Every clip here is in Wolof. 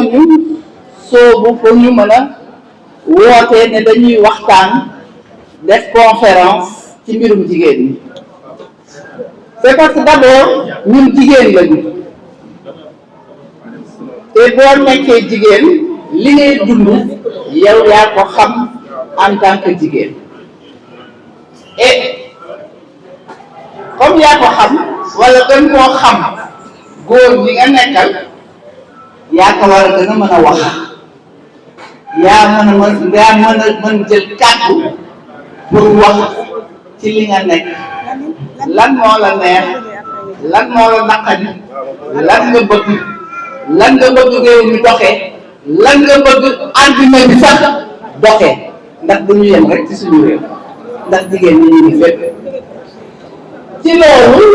ñu soobu pour ñu mën a wootee ne dañuy waxtaan def conférence ci mbirum jigéen ñi. C'est parce que d'abord ñun jigéen lañu te boo nekkee jigéen li ngay dund yow yaa ko xam en tant que jigéen et comme yaa ko xam wala gën koo xam góor ñi nga nekkal yaa ko war a gën a mën a wax yaa mën jël kàddu pour wax ci li nga nekk lan moo la neex lan moo la naqari lan nga bëgg réew mi doxee lan nga bëgg àdduna bi sax doxee ndax duñu yem rek ci suñu réew ndax jigéen ñi ñu ngi fépp ci loolu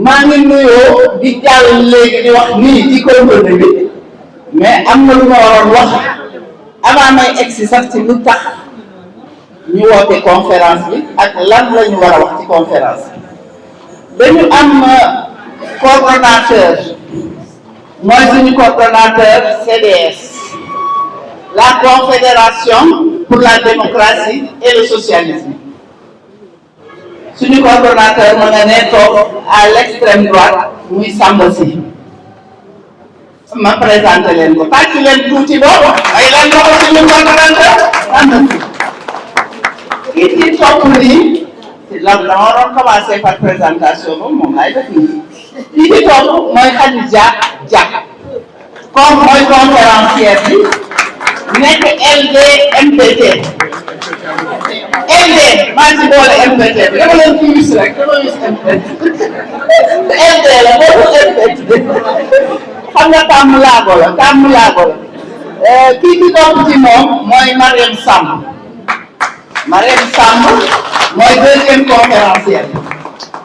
maa ngi nuyoo di jàll léegi di wax nii ci compagnie bi mais am na lu ma waroon wax avant may egsi sax ci lu tax ñu woote conférence bi ak lan la ñu war a wax ci conférence bi dañu am coordonnateur mooy suñu coordonnateur CDS la Confédération pour la démocratie et le socialisme suñu coordonnateur ma nga ne toog à l'extrême droite muy Samba Sy ma présenté leen ko tàcc leen tuuti boobu ay lan ko suñu coordonnateur Samba Sy ki ci topp nii la waroon commencé par présentation boobu moom laay def nii ki ci topp mooy Khadija Dia comme mooy conférencière bi nekk LD MPT LD maa ci boole MPT bi dama leen fi wis rek dama wis MPT LD la boobu MPT xam nga tàmm laago la kii ci topp ci moom mooy Mariam Samb mooy deuxième conférencière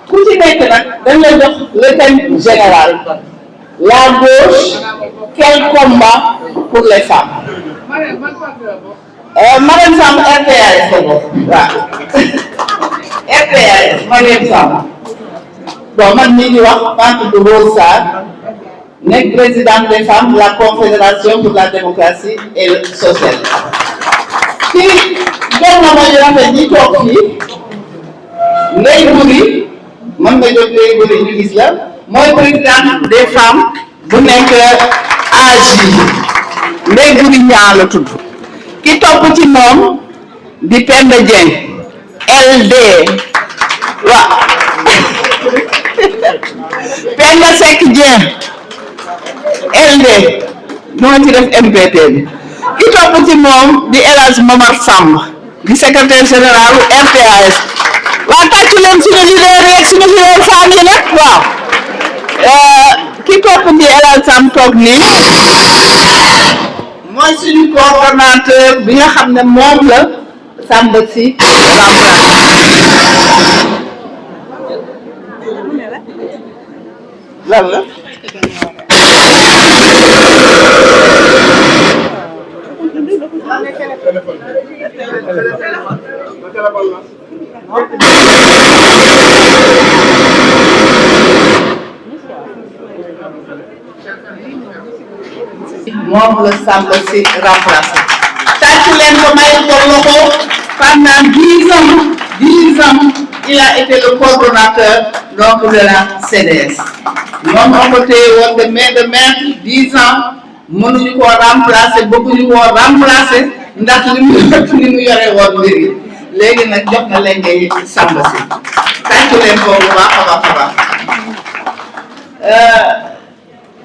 ku ci nekk nag dañ lay jox le thème général la gauche quel combat pour les femmes Mariam Samb RPAS la bokk waaw RPAS Mariam Samb bon man mii di wax maa tudd Rose Sarr nekk présidente des femmes de la Confédération pour la démocratie et le socialisme fii jox na ma yu rafet ñi toog fii Ndeye Boury mën nga jóg Ndeye Boury ñu gis la mooy présidente des femmes bu nekk AJ Ndeye Boury ñaa la tudd ki topp ci moom di Penda Dieng LD waaw Penda Seck Dieng LD moo ci def MPT bi ki topp ci moom di El Hadj Momar Samb di secrétaire général RPAS waa tàccu leen suñu leader yeeg suñu leader femme yi nag waaw ki topp di El Hadj Samb toog nii mooy suñu coordonnateur bi nga xam ne moom la Samba Sy lan la moom la Samba Sy remplacé tàccu leen ko may ko loxo pendant 10 ans il a été le coordonnateur donc de la CDS moom moo ko téye woon de maître 10 ans mënuñu koo remplacer bëgguñu koo remplacer ndax li mu yore woon mbir yi léegi nag jox na leen ngay Samba Sy tàccu leen ko bu baax a baax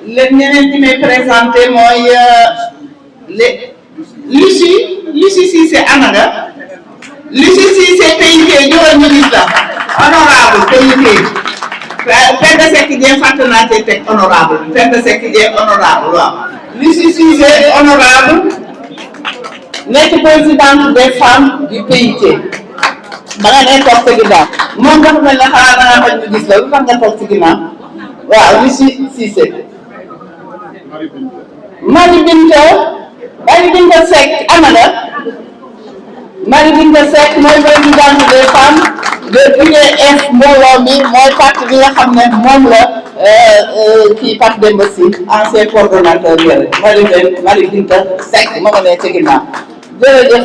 léegi ñeneen ñi may présenté mooy Lucie Cissé Anaga Lucie Cissé PIT joxal ñu gis la honorable PIT Penda Seck Dieng fàtte naa cee teg honorable Penda Seck Dieng honorable waaw Lucie Cissé honorable nekk présidente des femmes du PIT ba nga nee toog ci ginnaaw moom dafa mel ne xanaa da ngaa bañ ñu gis la lu tax nga toog ci ginnaaw waaw Lucie Cissé Marie Binta Seck Amada Marie Binta Seck mooy présidente des femmes de PDS mbooloo mi mooy parti bi nga xam ne moom la kii Pape Demba Sy ancien coordonnateur yore Marie Binta Seck ma ko nee ci ginnaaw jërëjëf.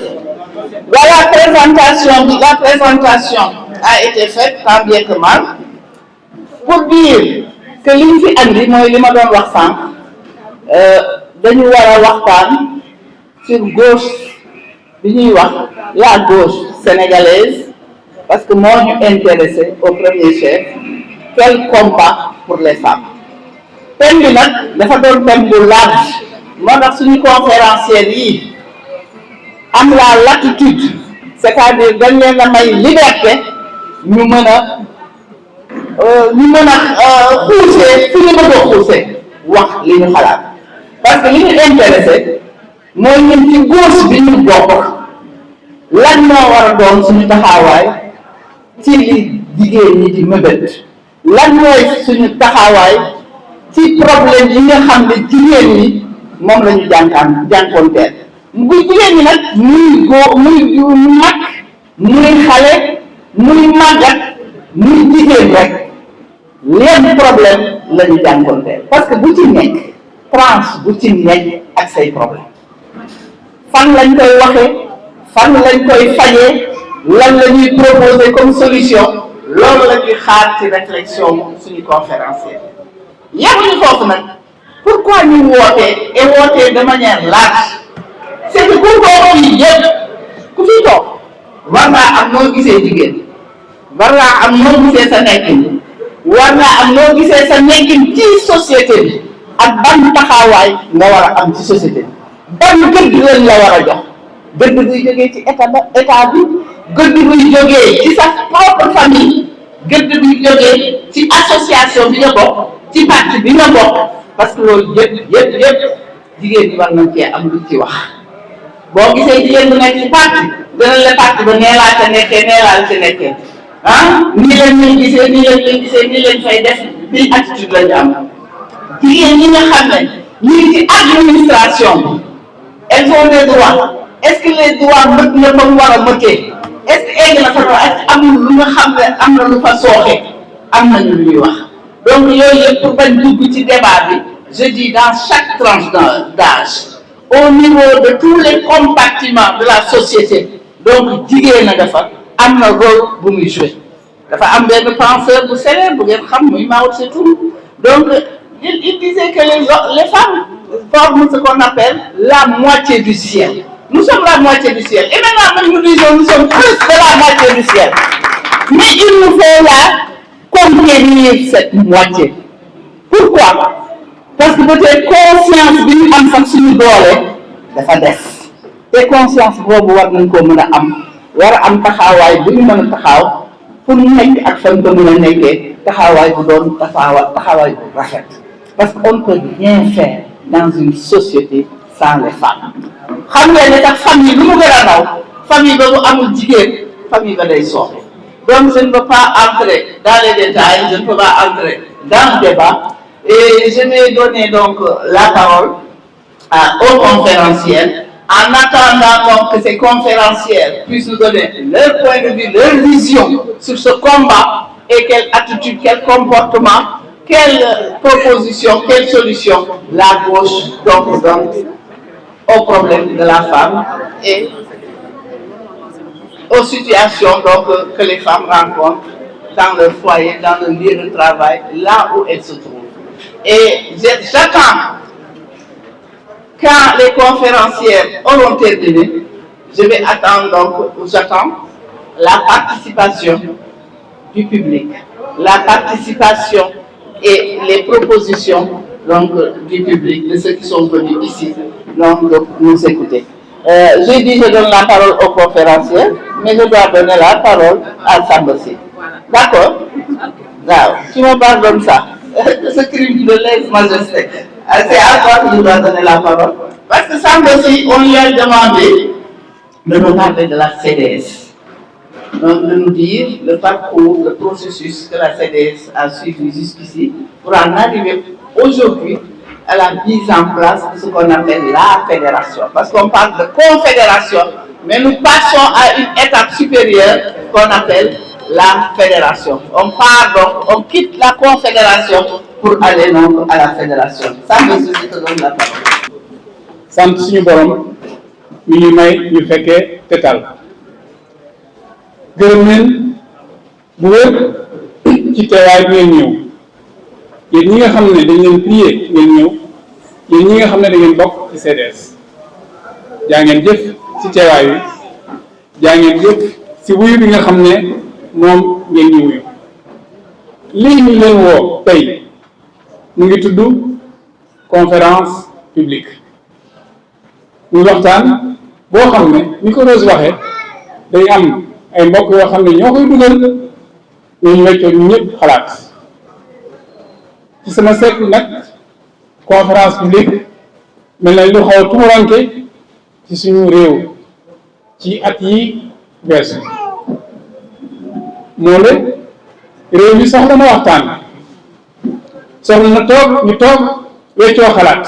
Voilà, la présentation a été faite tant bien que mal pour dire que li ñu fi andi mooy li ma doon wax sànq dañu war a waxtaan sur gauche bi ñuy wax la gauche sénégalaise parce que moo ñu intéressé au premier chef quel combat pour les femmes. thème bi nag dafa doon thème bu large moo tax suñu conférenciers yi am la latitude c'est-à-dire dañ leen a may liberté ñu mën a xuusee fi ñu bëgg a xuusee wax li ñu xalaat parce que li ñu intéressé mooy ñun ci gauche bi ñu bokk lan moo war a doon suñu taxawaay ci li jigéen ñi di mëbët lan mooy suñu taxawaay ci problème yi nga xam ne jigéen ñi moom la ñu jànkoonteel bu jigéen ñi nag muy mag muy xale muy màggat muy jigéen rek leen problème la ñu jànkoonteel parce que bu ci nekk tranche bu ci nekk ak say problème fan lañ koy waxee fan lañ koy fajee lan la ñuy proposer comme solution loolu la ñuy xaar ci réflexion suñu conférencier yemuñu foofu nag pourquoi ñu wootee et wootee de manière large c'est que ku toog fii yëpp ku fi toog war naa am noo gisee jigéen war naa am noo gisee sa nekkin war naa am noo gisee sa nekkin ci société bi ak ban taxawaay nga war a am ci société bi ban gëdd lañ la war a jox gëdd buy jógee ci état bi gëdd buy jógee ci sa propre famille gëdd buy jógee ci association bi nga bokk ci parti bi nga bokk parce que loolu yëpp jigéen ñi war nañ cee am lu ci wax boo gisee jigéen bu nekk ci parti dana la parti ba nee laa ca nekkee nii lañ leen gisee nii lañ fay def bii attitude la ñu am jigéen ñi nga xam ne ñu ngi ci administration bi elles ont des droits est-ce que les droits mët na fa mu war a mëtee est-ce que egg na fa est-ce que amul lu nga xam ne am na lu fa sooxe am nañu lu ñuy wax donc yooyu yëpp pour bañ dugg ci débat bi je dis dans chaque tranche d'âge au niveau de tous les compartiments de la société donc jigéen na dafa am na rôle bu muy jouer dafa am benn penseur bu célèbre bu ngeen xam muy Mao Tse-tung donc il disait que les femmes forment ce qu'on appelle la moitié du ciel. Nous sommes la moitié du ciel et maintenant nous disons nous sommes plus de la moitié du ciel mais il nous faut là conquérir cette moitié. Pourquoi? Parce que peut-être conscience bi ñu am sax suñu doole dafa des te conscience boobu war nañ koo mën a am war a am taxawaay bu ñu mën a taxaw pour ñu nekk ak fan ko mën a nekkee taxawaay bu doon taxawaay bu rafet parce que on ne peut rien faire dans une société sans les femmes. xam nga ne tax famille lu mu gën a naw famille ba bu amul jigéen famille ba day sooxe donc je ne veux pas entrer dans les détails je ne peux pas entrer dans le débat et je vais donner donc la parole aux conférencières en attendant donc que ces conférencières puissent nous donner leur point de vue, leur vision sur ce combat et quelle attitude, quel comportement, quelle proposition, quelle solution la gauche donc donne au problème de la femme et aux situations donc que les femmes rencontrent dans leur foyer, dans leur lieu de travail, là où elles se trouvent. Et j'attends, quand les conférencières auront terminé, je vais attendre donc, j'attends la participation du public, la participation et les propositions donc du public, de ceux qui sont venus ici, donc de nous écouter. J'ai dit je donne la parole aux conférencières, mais je dois donner la parole à Samba Sy. D'accord? Waaw, tu me pardonnes ça. Ce crime de lèse-majesté. C'est à toi que je dois donner la parole. Parce que Samba Sy, on lui a demandé de nous parler de la CDS. Donc, de nous dire le parcours, le processus que la CDS a suivi jusqu'ici pour en arriver aujourd'hui à la mise en place de ce qu'on appelle la fédération. Parce qu'on parle de confédération, mais nous passons à une étape supérieure qu'on appelle la fédération. On part donc, on quitte la confédération pour aller donc à la fédération. Ça me suscite donc la parole. sant suñu borom mi ñu may ñu fekkee tetal gërëm leen bu wér ci teewaay bi ngeen ñëw yéen ñi nga xam ne dañ leen prier ngeen ñëw yéen ñi nga xam ne da ngeen bokk ci CDS jaa ngeen jëf ci teewaay bi jaa ngeen jëf ci wuyu bi nga xam ne moom ngeen ñu wuyu lii ñu leen woo tey mu ngi tudd conférence publique muy waxtaan boo xam ne ni ko Rose waxee day am ay mbokk yoo xam ne ñoo koy dugal ñu weccoo ñu ñëpp xalaat ci sama seetlu nag conférence publique mel na lu xaw a tumuranke ci suñu réew ci at yi weesu moo ne réew mi soxla na waxtaan soxla na toog ñu toog weccoo xalaat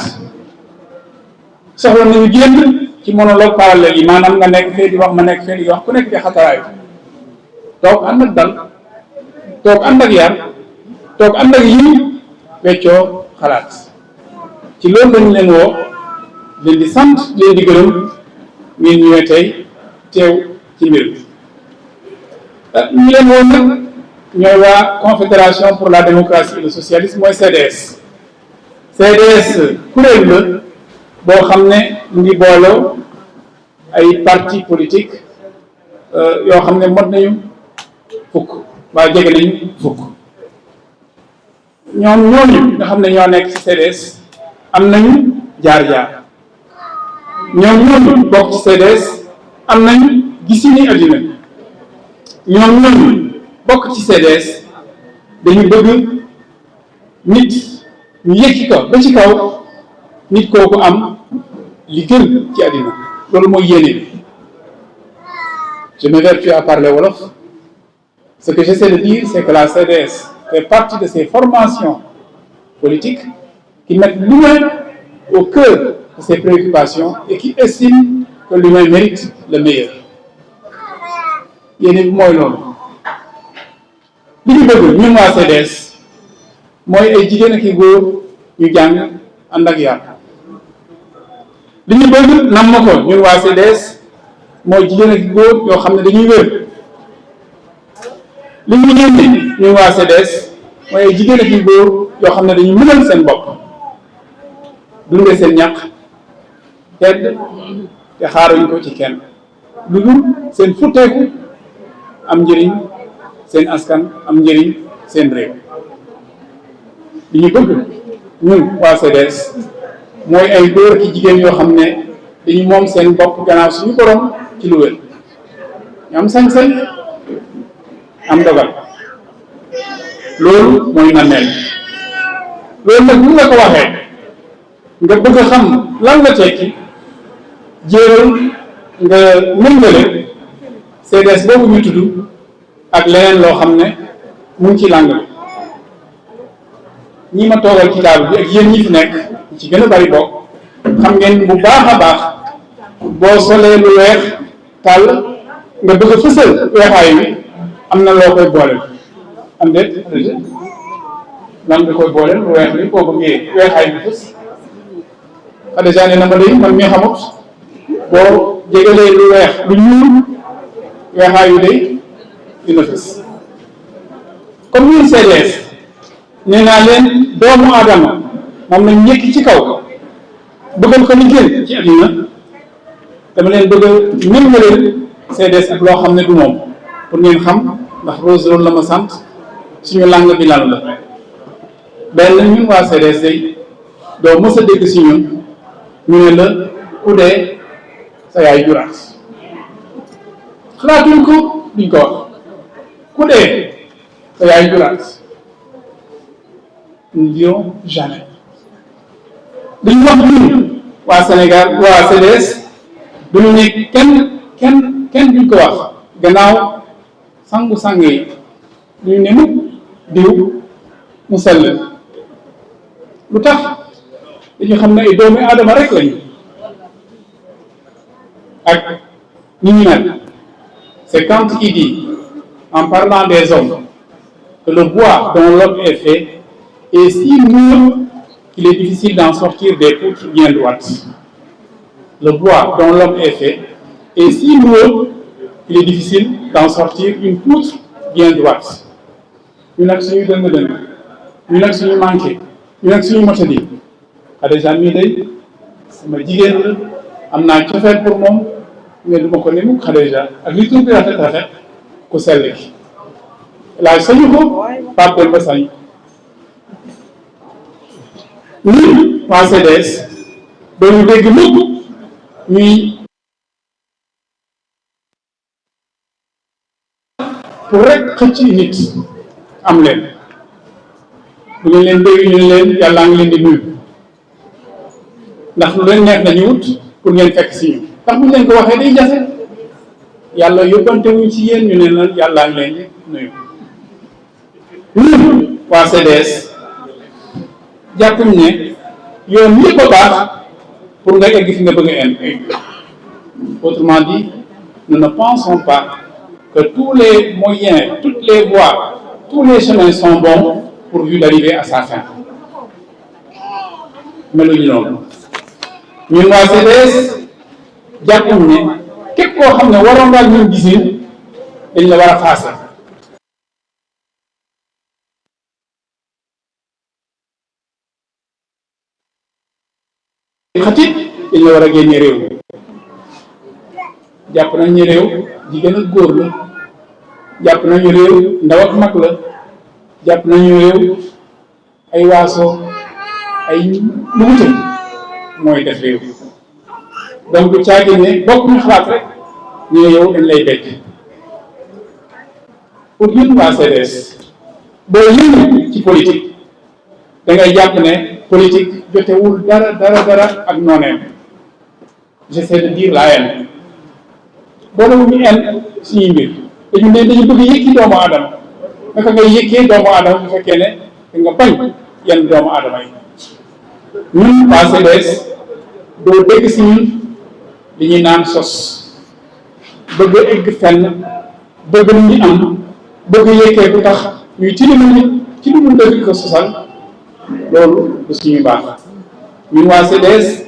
soxla nañu génn ci monologue parallèle yi maanaam nga nekk fee di wax ma nekk fee di wax ku nekk di xataraayu toog ànd ak dal toog ànd ak yar toog ànd ak yiw weccoo xalaat ci loolu lañu leen woo leen di sant leen di gërëm ngeen ñëwee tey teew ci mbir bi ñu leen woo nag ñooy waa confédération pour la démocratie et le socialisme mooy CDS CDS kuréel la boo xam ne mu ngi booloo ay parti politique yoo xam ne mot nañu fukk waa jege nañu fukk ñoom ñooñu nga xam ne ñoo nekk ci CDS am nañu jaar-jaar ñoom ñooñu bokk ci CDS am nañu gisini addina ñoom ñooñu bokk ci CDS dañu bëgg nit ñu yëkki ko ba ci kaw nit kooku am li gën ci àddina loolu mooy yéene bi je m'évertue à parler wolof ce que j'essaie de dire c'est que la CDS fait partie de ces formations politiques qui mettent l'humain au cœur de ses préoccupations et qui estiment que l'humain mérite le meilleur yéene bi mooy loolu li ñu bëgg ñun waa CDS mooy ay jigéen ak i góor ñu jàng ànd ak yar li ñu bëgg nam ma ko ñun waa CDS mooy jigéen ak góor yoo xam ne dañuy wér li ñu yéene ñun waa CDS mooy ay jigéen ak góor yoo xam ne dañuy mënal seen bopp dunde seen ñàq tedd te xaaruñ ko ci kenn lu dul seen futteeku am njëriñ seen askan am njëriñ seen réew li ñu bëgg ñun waa CDS mooy ay góor ki jigéen yoo xam ne dañu moom seen bopp gannaaw suñu borom ci lu wér ñu am sañ-sañ am dogal loolu mooy nameel loolu nag bu la ko waxee nga bëgg a xam lan la tekki jéeral nga méngale CDS boobu ñu tudd ak leneen loo xam ne mu ngi ci làng bi ñi ma toogal ci table bi ak yéen ñi fi nekk ci gën a bari bokk xam ngeen bu baax a baax boo solee lu weex tàll nga bëgg a fësal weexaay wi am na loo koy booleel am déet lan nga koy booleel lu weex li boo bëggee weexaay bi fës xa dèjà ne na ma day man mi xamut boo jégalee lu weex lu ñuul weexaay wi day dina fës comme ñun CDS nee naa leen doomu aadama moom lañ yëkki ci kaw bëggal ko li gën ci àddina dama leen bëgg a méngale CDS ak loo xam ne du moom pour ngeen xam ndax Rose loolu la ma sant suñu langue bi lan la benn ñun waa CDS day doo mës a dégg si ñun ñu ne la ku dee sa yaay juraat xalaatuñ ko duñ ko wax ku dee sa yaay juraat nous ne dirons jamais li ñu wax ñun waa Sénégal waa CDS duñu ne kenn duñ ko wax gannaaw sangu-sang yi duñu ne mukk diw mu sell lu tax dañu xam ne ay doomi aadama rek lañu ak ni ñu mel c'est Kant qui dit en parlant des hommes, que le bois dont l'homme est fait est si lourd qu'il est difficile d'en sortir des poutres bien droites. Le bois dont l'homme est fait est si lourd qu'il est difficile d'en sortir une poutre bien droite. Ñu nag suñu dëng-dëng, ñu nag suñu manqué, ñu nag suñu motadi. Khadija mii day sama jigéen la, am naa cofeel pour moom, mais du ma ko ne mukk Khadija ak li tur bi rafet rafet ku sell ki. Laaj sañu ko, Pape Demba sañ. Ñun waa CDS doonu dégg mukk ñuy pour rek xëcc nit am leen bu ngeen leen dégg ñu leen yàllaa ngi leen di nuyu ndax lu leen neex nañu wut pour ngeen fekk si ñu ndax bu ñu leen ko waxee day jafe yàlla yóbbante wuñ ci yéen ñu ne la yàllaa ngi leen di nuyu. ñun waa CDS jàppuñ ne yoon yëpp a baax pour nga egg fi nga bëgg a egg. Autrement dit, nous ne pensons pas que tous les moyens, toutes les voies, tous les chemins sont bons pourvu d'arriver à sa fin. meluñu noonu ñun waa CDS jàppuñ ne képp koo xam ne waroon ngaa ñun gisin dañ la war a faase. xatit dañ la war a génne réew mi jàpp nañu réew jigéen ak góor la jàpp nañu réew ndaw ak mag la jàpp nañu réew ay waaso ay lu wute mooy def réew donc du caagi ne bokk ñu xalaat rek ñu ne yow dañ lay becc pour ñun waa CDS boo yëngu ci politique da ngay jàpp ne politique jotewul dara ak nooneem. J'essaie de dire la haine boolewuñu haine suñuy mbir dañu ne dañu bëgg yëkki doomu aadama naka ngay yëkkee doomu aadama bu fekkee ne da nga bañ yenn doomu aadama yi. ñun waa CDS doo dégg si ñun li ñuy naan sos bëgg egg fenn bëgg lu ñu am bëgg yëkkee bu tax ñuy tilimal nit ci lu mu dëgg ko sosal loolu du suñu baax. ñun waa CDS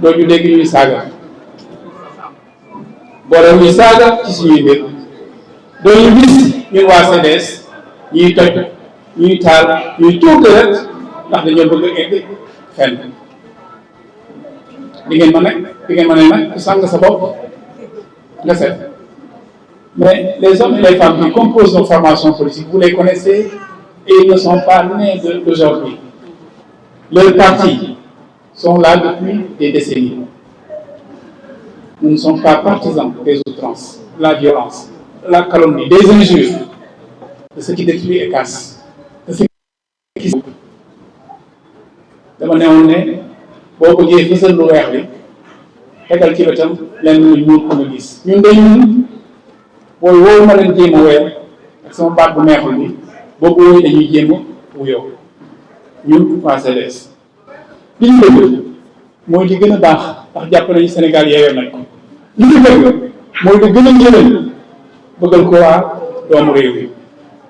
doo ñu dégg ñuy saaga boole ñuy saaga ci suñuy mbir doo ñu gis ñun waa CDS ñuy toj ñuy taal ñuy tuur deret ndax dañoo bëgg egg fenn. di ngeen mën a nag ku sàng sa bopp nga set mais les hommes et les femmes qui composent nos formations politiques vous les connaissez et ils ne sont pas nés d'aujourd'hui. Leurs partis sont là depuis des décennies. Nous ne sommes pas partisans des outrances, de la violence, de la calomnie, des injures, de ce qui détruit et casse, de ce qui dama ne woon ne boo bëggee fësal lu weex li tegal ci wetam lenn lu ñuul ko nga gis ñun de ñun booy woowu ma leen jéem a weer ak sama baat bu neexul bi boobu wooyu dañuy jéem a wuyoo ñun waa CDS li ñu bëgg mooy li gën a baax ndax jàpp nañu Sénégal yeewee nañ ko li ñu bëgg mooy li gën a njëriñ bëggal ko waa doomu réew yi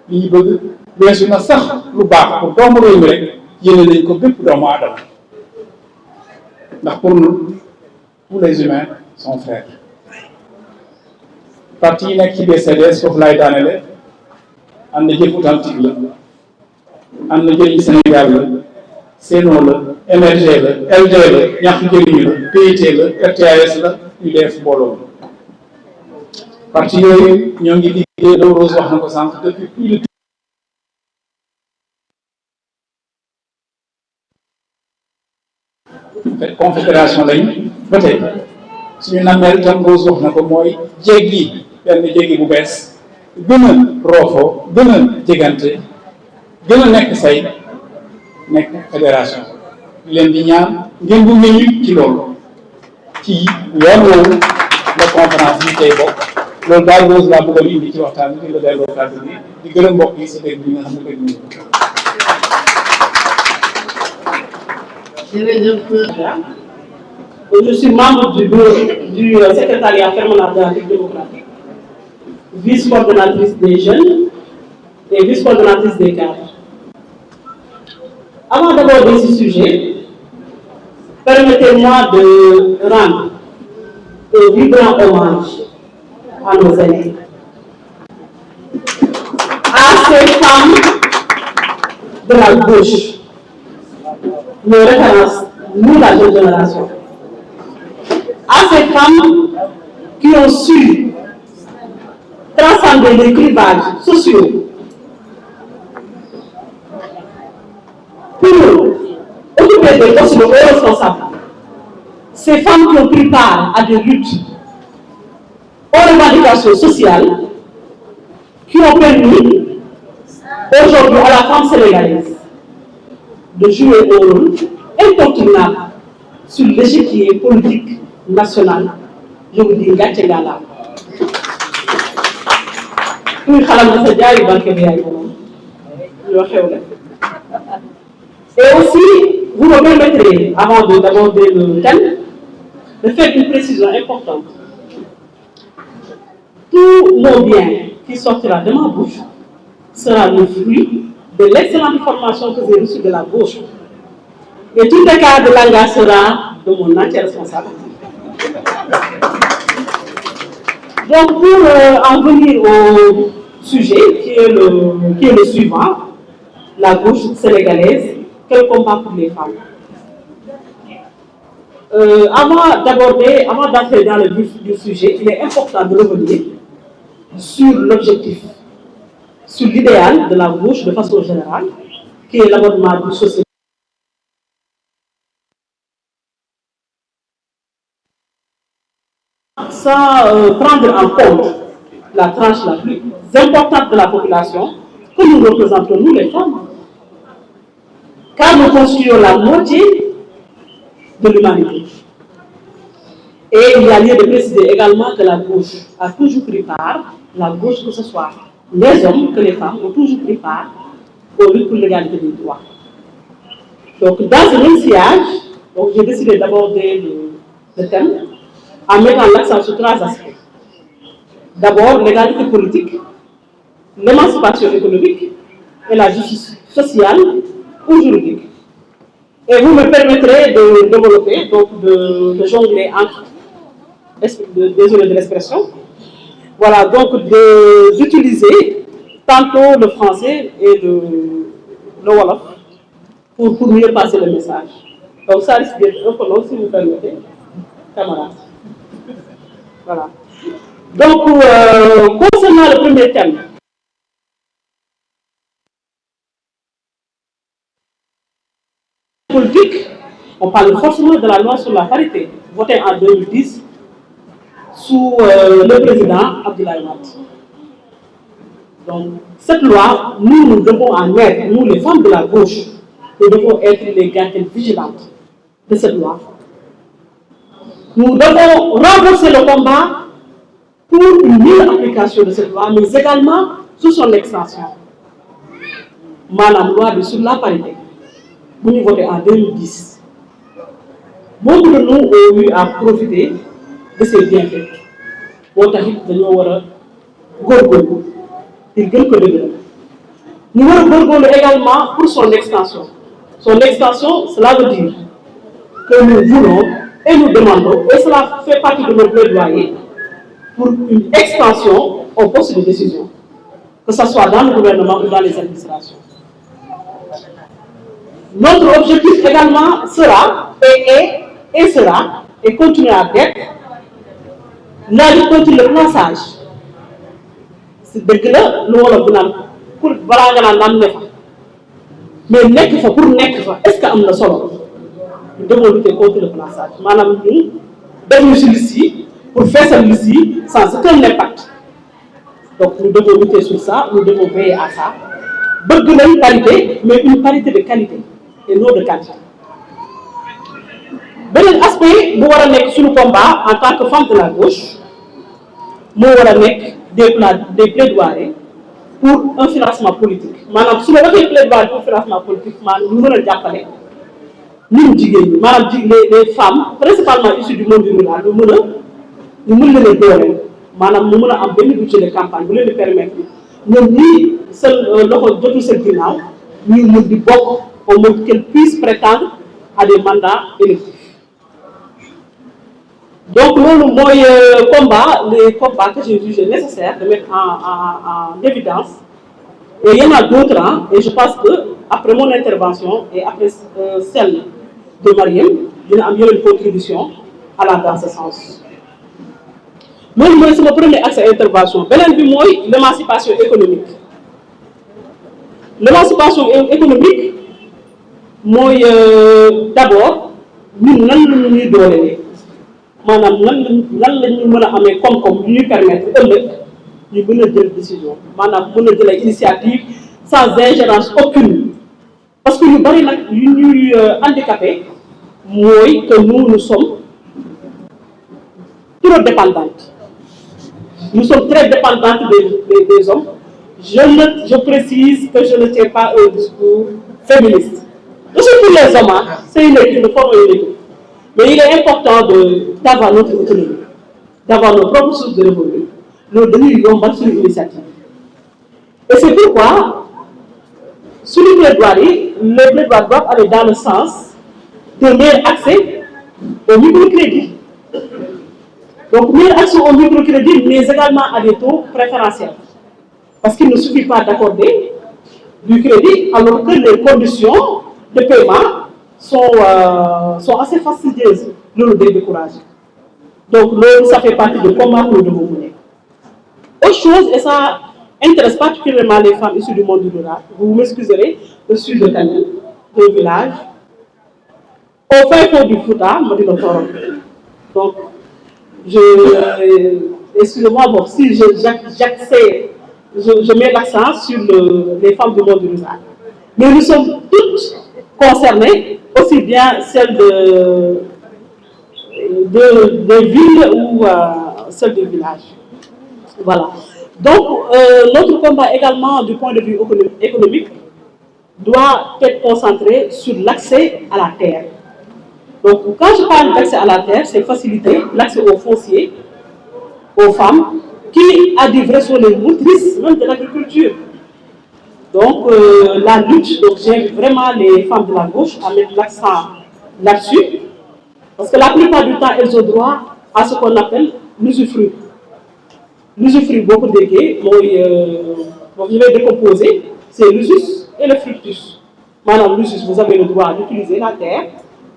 li ñu bëgg weesu na sax lu baax pour doomu réew mi rek yéene nañ ko bépp doomu aadama ndax pour nous tous les humains sont frères. Parti yi nekk ci biir CDS foofu laay daanele ànd na jëf authentique la ànd na jëriñ Sénégal la Sen'Eau la MRG la LD la ñax jëriñu la PIT la RTAS la UDF mbooloo parti yooyu ñoo ngi liggéey Law Rose wax na ko sànq depuis plus de confédération lañu ba tey suñu nameel tam Rose wax na ko mooy jéggi benn jéggi bu bees gën a roofoo gën a jegante gën a nekk say nekk fédération leen di ñaan ngeen gunge ñu ci loolu ci yoon woowu la conférence bi tey bokk loolu daal Rose laa bëggoon indi ci waxtaan bi di la delloo kàddu bi di gërëm mbokk yi si dégg bi nga xam ne dégg nañu Je suis membre du bureau du secrétariat permanent de la Ligue démocratique. vice-coordonnatrice des jeunes et vice-coordonnatrice des cadres. Avant d'aborder ce sujet, permettez-moi de rendre un vibrant hommage à nos aînés, à ces femmes de la gauche, nos références, nous la jeune génération, à ces femmes qui ont su transcender les clivages sociaux pour occuper des postes de hauts responsables. Ces femmes qui ont pris part à des luttes aux revendications sociales qui ont permis aujourd'hui à la femme sénégalaise de jouer un rôle incontournable sur l'échiquier politique national. Je vous dis gàcce ngalaama. kuy xalam na sa jaayu banque bi yaay moom yoo xew la. Et aussi, vous me permettrez, avant d'aborder le thème, de faire une précision importante. Tout mon bien qui sortira de ma bouche sera le fruit de l'excellente formation que j'ai reçue de la gauche. Et tout écart de langage sera de mon entière responsabilité. Donc, pour en venir au sujet qui est le suivant, la gauche sénégalaise, quel combat pour les femmes. Avant d'entrer dans le vif du sujet, il est important de revenir sur l'objectif, sur l'idéal de la gauche de façon générale, qui est l'abondement du social. Sans prendre en compte la tranche la plus importante de la population que nous représentons, nous les femmes, car nous constituons la moitié de l'humanité. Et il y a lieu de préciser également que la gauche a toujours pris part, la gauche que ce soit les hommes que les femmes ont toujours pris part aux luttes pour l'égalité des droits. Donc dans ce même sillage, j'ai décidé d'aborder le thème en mettant l'accent sur trois aspects. D'abord, l'égalité politique, l'émancipation économique et la justice sociale ou juridique. Et vous me permettrez de développer, donc de jongler entre, désolé de l'expression, voilà, donc d'utiliser tantôt le français et le wolof pour mieux passer le message. Donc ça risque d'être un peu long si vous permettez, camarades. Voilà. Donc, concernant le premier thème, politique, on parle forcément de la loi sur la parité, votée en 2010 sous le président Abdoulaye Wade. Donc, cette loi, nous devons en être, nous les femmes de la gauche, nous devons être les gardiens vigilantes de cette loi. Nous devons renforcer le combat pour une meilleure application de cette loi, mais également sur son extension. Madame loi sur la parité, vous nous votez en 2010. Beaucoup de nous ont eu à profiter de ces bienfaits. Nous devons également pour son extension. Son extension, cela veut dire que nous voulons et nous demandons, et cela fait partie de notre plaidoyer, pour une extension au poste de décision, que ce soit dans le gouvernement ou dans les administrations. Notre objectif également sera, et sera, et continuera d'être, la lutte contre le plaçage. C'est de là, nous allons pour mais nekk fa pour nekk fa est-ce que am na solo nous devons lutter contre le plaçage maanaam ñu defuñu si liste yi pour faire cette liste yi sans aucun impact. Donc nous devons lutter sur ça, nous devons veiller à ça. Bëgg nañ parité, mais une parité de qualité et non de quantité. Beneen aspect bu war a nekk suñu combat en tant que femme de la gauche moo war a nekk des plaidoyers pour un financement politique. Madame, si vous avez plaidoyer pour financement politique, nous allons appeler nous les femmes, principalement issues du monde rural, nous allons les donner. maanaam mu mën a am benn budget de campagne bu leen di permettre ñoom ñii seen loxo jotul seen ginnaaw ñu mën di bokk au moins qu'elles puissent prétendre à des mandats électifs. Donc, les combats que j'ai jugé nécessaire de mettre en évidence. Et il y en a d'autres, hein, et je pense qu'après mon intervention et après celle de Mariam, il y a une contribution dans ce sens. Moi, c'est mon premier axe d'intervention. L'émancipation économique. L'émancipation économique, moi, d'abord, nous n'avons maanaam lan la ñu mën a amee koom-koom yu ñuy permettre ëllëg ñu mën a jël décision maanaam mën a jël ay initiative sans ingérence aucune parce que yu bari nag yu ñuy handicapé mooy que nous sommes trop dépendantes. Nous sommes très dépendantes des hommes. Je précise que je ne tiens pas un discours féministe. Je suis pour les hommes, c'est une équipe, nous formons une équipe. Mais il est important d'avoir notre autonomie, d'avoir nos propres sources de revenus, nos donner sur une initiative. Et c'est pourquoi, sur les plaidoiries doivent aller dans le sens de meilleur accès au microcrédit. Donc, meilleur accès au microcrédit, mais également à des taux préférentiels. Parce qu'il ne suffit pas d'accorder du crédit alors que les conditions de paiement sont assez fastidieuses, nous découragent. Donc, ça fait partie de comment nous devons mener. Autre chose, et ça intéresse particulièrement les femmes issues du monde rural, vous m'excuserez, je suis de Canel, d'un village, au fin fond du Fouta, donc, excusez-moi, bon, si je mets l'accent sur les femmes du monde rural. Mais nous sommes toutes concernées, aussi bien celles des villes ou celles des villages. Voilà. Donc, notre combat également du point de vue économique doit être concentré sur l'accès à la terre. Donc, quand je parle d'accès à la terre, c'est faciliter l'accès aux fonciers, aux femmes, qui, à dire vrai, sont les motrices même de l'agriculture. Donc, la lutte, donc j'invite vraiment les femmes de la gauche à mettre l'accent là-dessus, parce que la plupart du temps, elles ont droit à ce qu'on appelle l'usufruit. L'usufruit, beaucoup de gays, je vais décomposer, c'est l'usus et le fructus. Madame l'usus, vous avez le droit d'utiliser la terre,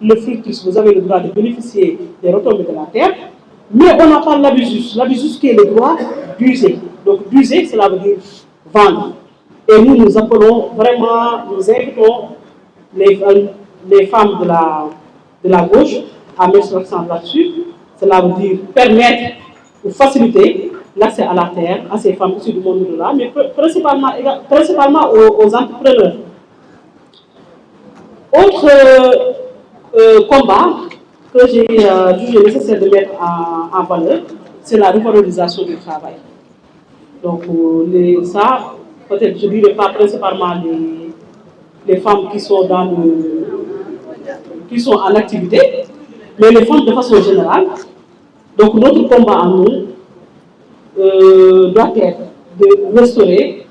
le fructus, vous avez le droit de bénéficier des retombées de la terre, mais on n'a pas l'abusus. L'abusus qui est le droit d'user. Donc, d'user, cela veut dire vendre. Et nous appelons vraiment, nous invitons les femmes de la gauche à mettre l'accent là-dessus. Cela veut dire permettre ou faciliter l'accès à la terre à ces femmes issues du monde rural, mais principalement aux entrepreneurs. Autre combat que j'ai jugé nécessaire de mettre en valeur, c'est la revalorisation du travail. Donc, ça, peut-être je ne dirais pas principalement les femmes qui sont en activité, mais les femmes de façon générale. Donc, notre combat en nous doit être de restaurer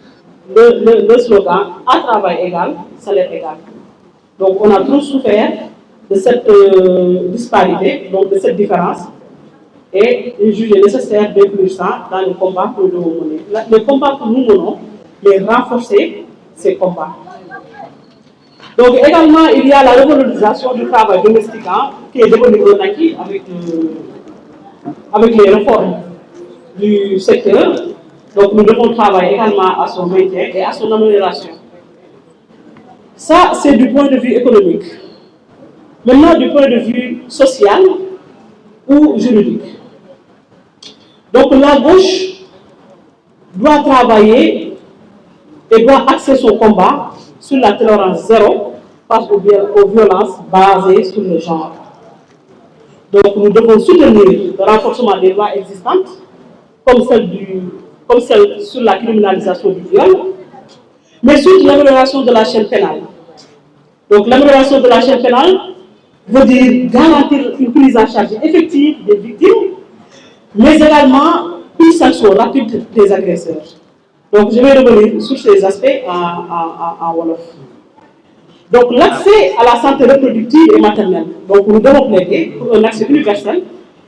le slogan « à travail égal, salaire égal ». Donc, on a trop souffert de cette disparité, donc de cette différence, et jugé nécessaire d'inclure ça dans le combat que nous devons mener. Le combat que nous menons, mais renforcer ces combats. Donc, également, il y a la revalorisation du travail domestique qui est devenu un acquis avec les réformes du secteur. Donc, nous devons travailler également à son maintien et à son amélioration. Ça, c'est du point de vue économique. Maintenant, du point de vue social ou juridique. Donc, la gauche doit travailler et doit axer son combat sur la tolérance zéro face aux violences basées sur le genre. Donc, nous devons soutenir le renforcement des lois existantes, comme celle sur la criminalisation du viol, mais surtout l'amélioration de la chaîne pénale. Donc, l'amélioration de la chaîne pénale veut dire garantir une prise en charge effective des victimes, mais également une sanction rapide des agresseurs. Donc je vais revenir sur ces aspects en Wolof. Donc l'accès à la santé reproductive et maternelle. Donc nous devons plaider pour un accès universel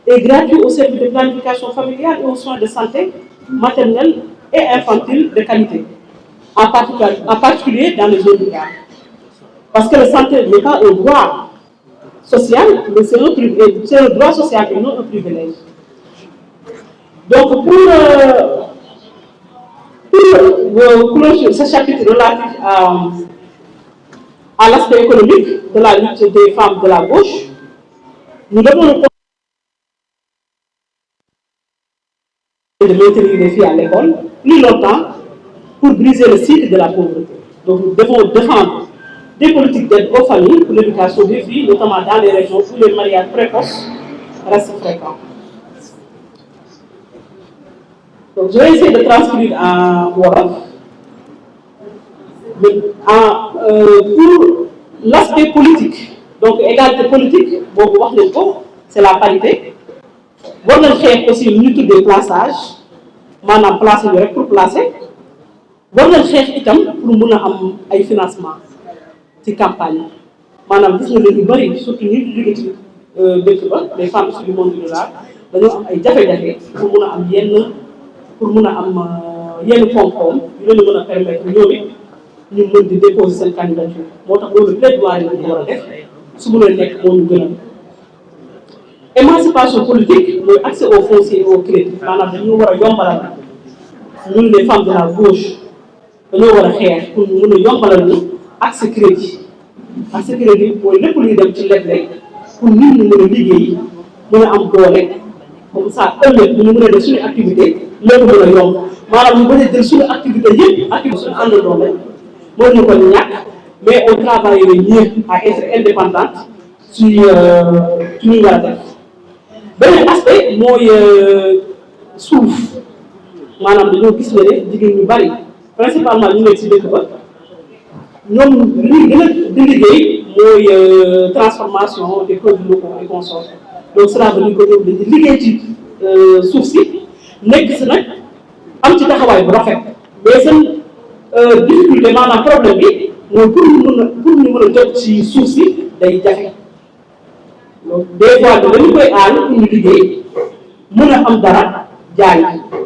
et gratuit aux services de planification familiale et aux soins de santé maternelle et infantile de qualité, en particulier dans les zones rurales. Parce que la santé n'est pas un droit social, mais c'est un droit social et non un privilège. Donc pour clôturer ce chapitre relatif à l'aspect économique de la lutte des femmes de la gauche, nous devons de maintenir les filles à l'école plus longtemps pour briser le cycle de la pauvreté. Donc nous devons défendre des politiques d'aide aux familles pour l'éducation des filles, notamment dans les régions où les mariages précoces restent fréquents. Donc je vais essayer de transcrire en Wolof. Pour l'aspect politique, donc égalité politique, c'est la parité. War nañ xeex aussi lu ñu tuddee plaçage maanaam placer ñu rek pour placer war nañ xeex itam pour mun a am ay financement ci campagne maanaam gis nga leen yu bëri surtout ñi di jóge ci dëkk ba les femmes du monde rural dañoo am ay jafe-jafe pour mun a am yenn koom-koom yu leen mën a permettre ñoom it ñu mën di déposer seen candidature moo tax loolu plaidoyer lañ ko war a def su mënee nekk moo ñu gënal. Émancipation politique mooy accès au foncier et au crédit maanaam dañoo war a yombalal ñun les femmes de la gauche dañoo war a xeex pour ñu mën a yombalal ñu accès crédit mooy lépp luy dem ci leble pour nit ñi mën a liggéey mën a am doole comme ça ëllëg ñu mën a def suñu activité lépp mën a yomb maanaam ñu bañ a jël suñu activité yëpp activité suñu àndandoo la moo ñu ko ñàkk mais on travaille mieux à être indépendante ci ñuy war a def. beneen aspect mooy suuf maanaam dañoo gis ne jigéen ñu bari principalement ñu nekk ci dëkk ba ñoom li ñuy gën a di liggéey mooy transformation des produits locaux et consorts donc cela veut dire que ñoom dañuy liggéey ci suuf si nekk si nag am ci taxawaay bu rafet mais seen difficulté maanaam problème bi mooy pour ñu mën a jot ci suuf si day jafe. donc des fois dañu koy aal pour ñu liggéey mën a am dara jaay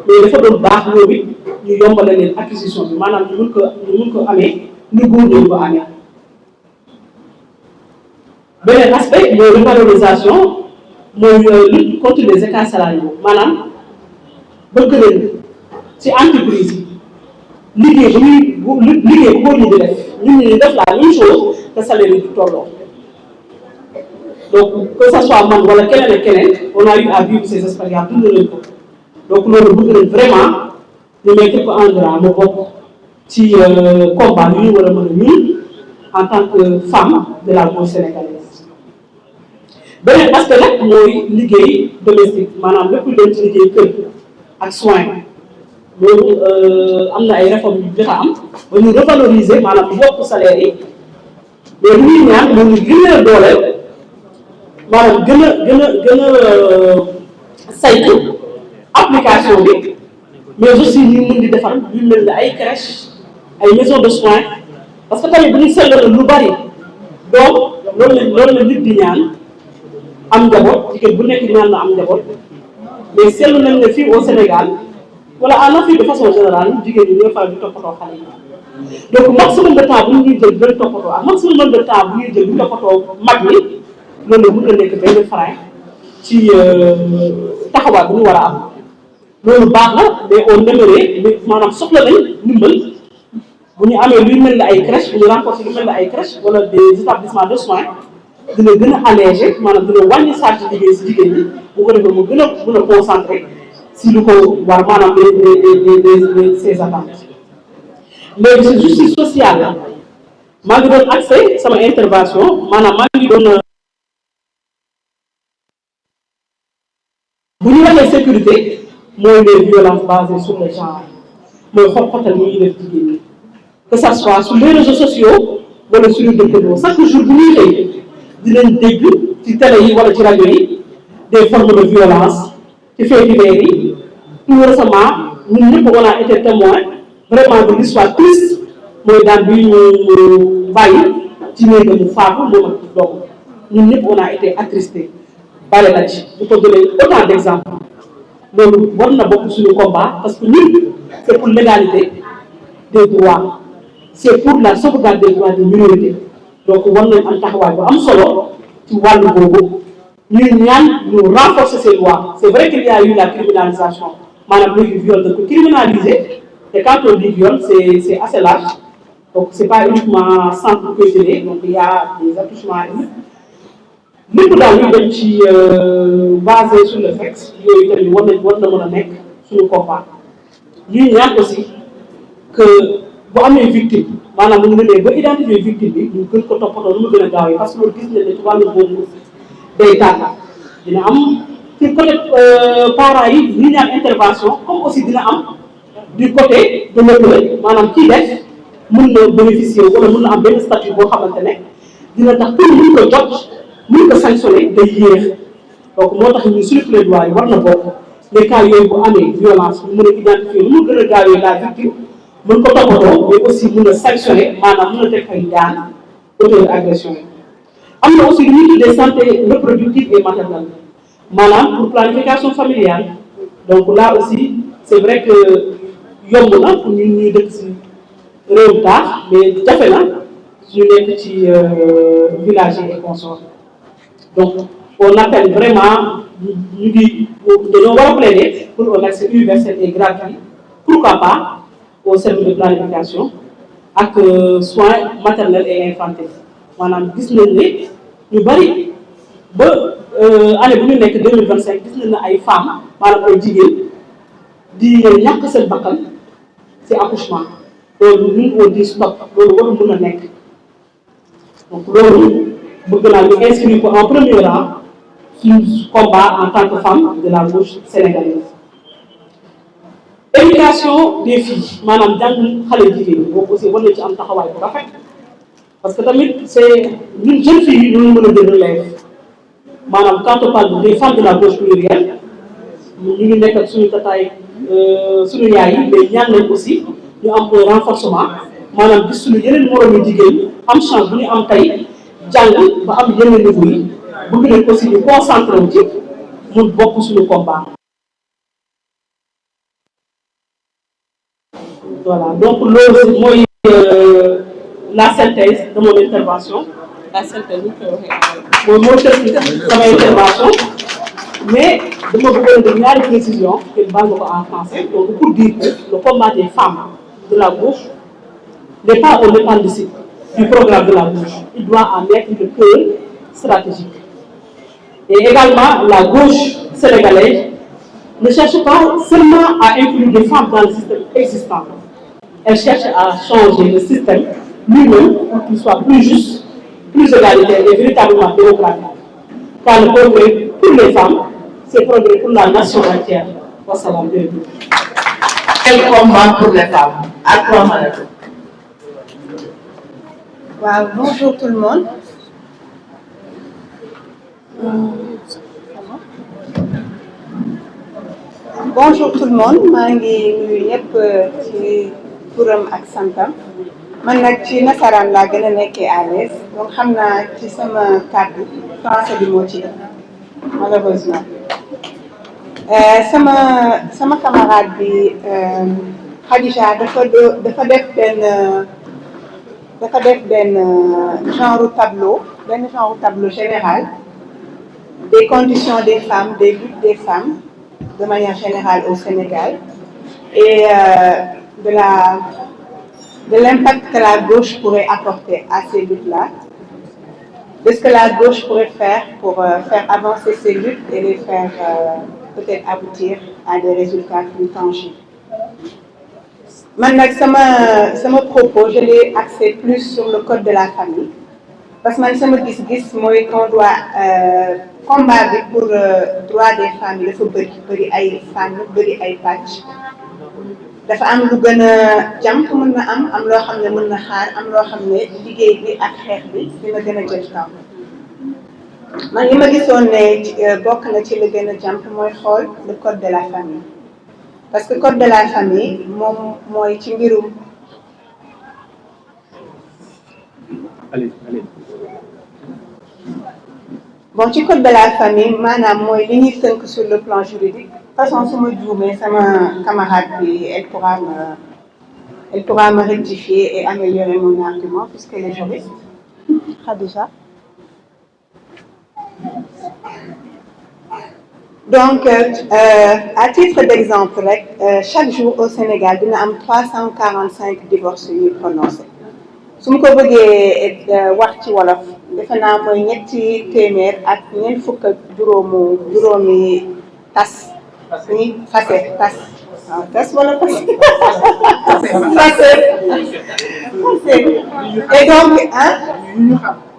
mais dafa doon baax ñoom it ñu yombale leen acquisition bi maanaam ñu mun ko amee ñu góor ñu ko amee. beneen aspect mooy revalorisation mooy lutte contre les écarts salariaux maanaam bëgg nañ ci entreprise yi liggéey bu góor ñi di def ñun ñu def la même chose te salaire yi du tolloo. donc que ça soit man wala keneen ak keneen on a eu à vivre ces expériences dund nañ ko donc loolu bëgg nañ vraiment ñu mettre ko en droit ma bokk ci combat yu ñu war a mën a ñun en tant que femme de la gauche sénégalaise. beneen aspect nag mooy liggéey domestique maanaam lépp lu dem ci liggéey kër ak soin loolu am na ay réformes yu jot a am ba ñu revaloriser maanaam yokk salaire yi mais lu ñuy ñaan moo ñu gën a dooleel maanaam gën a saytu application bi mais aussi ñu mën di defar lu mel ni ay crèche ay maison de soins parce que tamit bu ñu seetlu lu bari donc loolu la nit di ñaan am njaboot jigéen bu nekk ñaan na am njaboot mais seetlu nañ ne fii au Sénégal wala en Afrique de façon générale jigéen ñi ñooy faral di toppatoo xale yi donc maximum de temps bu ñuy jël di leen toppatoo ak maximum de temps bu ñuy jël di toppatoo mag ñi loolu mën na nekk benn frein ci taxawaay bu ñu war a am loolu baax na mais on aimerait maanaam soxla nañ ndimbal bu ñu amee luy mel ni ay crèche bu ñu renforcer lu mel ni ay crèche wala des établissements de soins dina gën a allégé maanaam dina wàññi charge liggéey si jigéen ñi bu ko defee mu gën a mën a concentré si lu ko war maanaam ses attentes. léegi si justice sociale la maa ngi doon accès sama intervention maanaam maa ngi doon bu ñu waxee sécurité mooy les violences basées sur le genre mooy xot-xotal yi ñuy def jigéen ñi que ça soit sur les réseaux sociaux wala sur les dëkkandoo chaque jour bu ñuy xëy dinañ dégg ci télé yi wala ci rajo yi des formes de violence ci faits divers yi tout récemment ñun ñëpp on a été témoin vraiment de l'histoire triste mooy daan bi ñu bàyyi ci néegam mu faatu moom ak doom ñun ñëpp on a été attristé bale la ci bu ko jëlee autant d'exemples loolu war na bokk suñu combat parce que ñun c'est pour l'égalité des droits c'est pour la sauvegarde des droits des minorités donc war nañ am taxawaay bu am solo ci wàllu boobu ñuy ñaan ñu renforcer ces lois c'est vrai qu'il y a eu la criminalisation maanaam léegi viol dañ ko criminaliser et quand on dit viol c'est assez large donc c'est pas uniquement sans pour koy jëlee donc il y a des attouchements lépp daal ñu dem ci basé sur le fait yooyu tamit war na mën a nekk suñu combat ñuy ñaan aussi que bu amee victime maanaam bu ñu demee ba identifier victime bi ñu gën ko toppatoo lu mu gën a gaawee parce que loolu gis nañ ne ci wàllu boobu day tànn dina am ci côté parents yi ñu ñaan intervention comme aussi dina am du côté de l'autorité maanaam kii def mën na bénéficier wala mën na am benn statut boo xamante ne dina tax pour ñu ko jot mën ko sanctionner day yéex donc moo tax ñu suñu plaidoyer war na bokk les cas yooyu bu amee violence ñu mën a identifier lu mu gën a gaawee la victime mën ko toppatoo mais aussi mën a sanctionner maanaam mën a teg ay daan auteur agression yi am na aussi lu ñuy tuddee santé reproductive et maternelle maanaam pour planification familiale donc là aussi c'est vrai que yomb na pour ñun ñuy dëkk ci réew taax mais jafe na ñu nekk ci village et consorts donc on appelle vraiment ñu ngi dañoo war a plaider pour un accès universel et gratuit pourquoi pas au service de planification ak soins maternels et infantils maanaam gis nañ ne ñu bari ba année bu ñu nekk 2025 gis nañ ne ay femmes maanaam ay jigéen di ñàkk seen bakkan ci accouchement loolu ñun on dit stop loolu warul mën a nekk donc loolu bëgg naa ñu inscrire ko en premier rang suñu combat en tant que femme de la gauche sénégalaise. Éducation des filles maanaam jàng xale jigéen ñi boobu aussi war na ci am taxawaay bu rafet parce que tamit c'est ñun jeunes filles yi ñu mën a jël relève maanaam quand on parle des femmes de la gauche plurielle ñu ngi nekk ak suñu tataay suñu yaay yi mais ñaan nañ aussi ñu am un renforcement maanaam gis suñu yeneen moroomi jigéen am chance bu ñu am tey jàng ba am yeneen niveau yi bëgg nañ aussi ñu concentré wu ci mun bokk suñu combat. Voilà donc loolu mooy la synthèse de mon intervention la synthèse mooy moo tënk sama intervention mais dama bëggoon def ñaari précision kenn baal ma ko en français donc pour dire que le combat des femmes de la gauche n'est pas au dépendance du programme de la gauche il doit en être le cœur stratégique et également la gauche sénégalaise ne cherche pas seulement à inclure des femmes dans le système existant. Elle cherche à changer le système lui-même pour qu'il soit plus juste, plus égalitaire et véritablement démocratique. Car le progrès pour les femmes, c'est progrès pour la nation entière. Wassalam. Quel combat pour les femmes? À toi, madame. Wow, bonjour tout le monde. Bonjour tout le monde maa ngi nuyu ñëpp ci turam ak santam man nag ci nasaraan laa gën a nekkee à l'aise donc xam naa ci sama kàddu français bi moo ci malheureusement sama camarade bi Khadija dafa def benn genre tableau général des conditions des femmes des luttes des femmes de manière générale au Sénégal et de l'impact que la gauche pourrait apporter à ces luttes-là, de ce que la gauche pourrait faire pour faire avancer ces luttes et les faire peut-être aboutir à des résultats plus tangibles. Maintenant, sama propos, je l'ai axé plus sur le code de la famille parce que man sama gis-gis mooy qu'on doit combattre pour droit des femmes dafa bëri ay fànn bëri ay pàcc dafa am lu gën a jàmp mën na am loo xam ne mën na xaar am loo xam ne liggéey bi ak xeex bi dina gën a jël kaw man li ma gisoon ne bokk na ci lu gën a jàmp mooy xool le code de la famille parce que code de la famille moom mooy ci mbirum bon ci code de la famille maanaam mooy li ñuy tënk sur le plan juridique façon su ma juumee sama camarade bi elle pourra me rectifier et améliorer mon argument puisqu'elle est juriste. Khadija. Donc, à titre d'exemple, chaque jour au Sénégal, il y a 345 divorces prononcés. Si je veux wax ci wolof defe naa mooy ñetti téeméer ak ñeent fukk ak juróomi tas ñi fase tas waaw tas wala fase et donc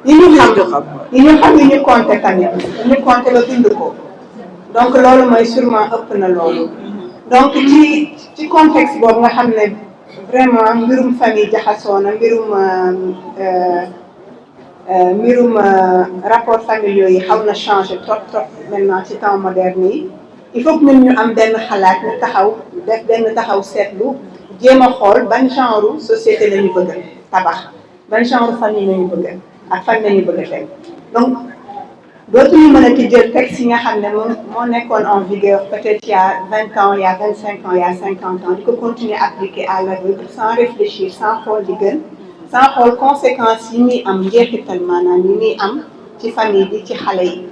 yi ñu compté tamit yi ñu compté ba bind ko donc loolu mooy sûrement ëpp na loolu donc ci contexte boobu nga xam ne vraiment mbirum famille jaxasoo na mbirum rapport familiaux yi xaw na changé trop maintenant ci temps moderne yi il faut que ñun ñu am benn xalaat ñu taxaw def benn taxaw seetlu jéem a xool ban genre société la ñu bëgg a tabax ban genre famille la ñu bëgg ak fan la ñu bëgg a teg donc dootuñu mën a ci jël texte yi nga xam ne moo nekkoon en vigueur peut-être il y a 20 ans, il y a 25 ans, il y a 50 ans, di ko continuer à appliquer à l'aveugle sans réfléchir, sans xool di gën, sans xool conséquences yi muy am njeexital maanaam yi muy am ci famille bi ci xale yi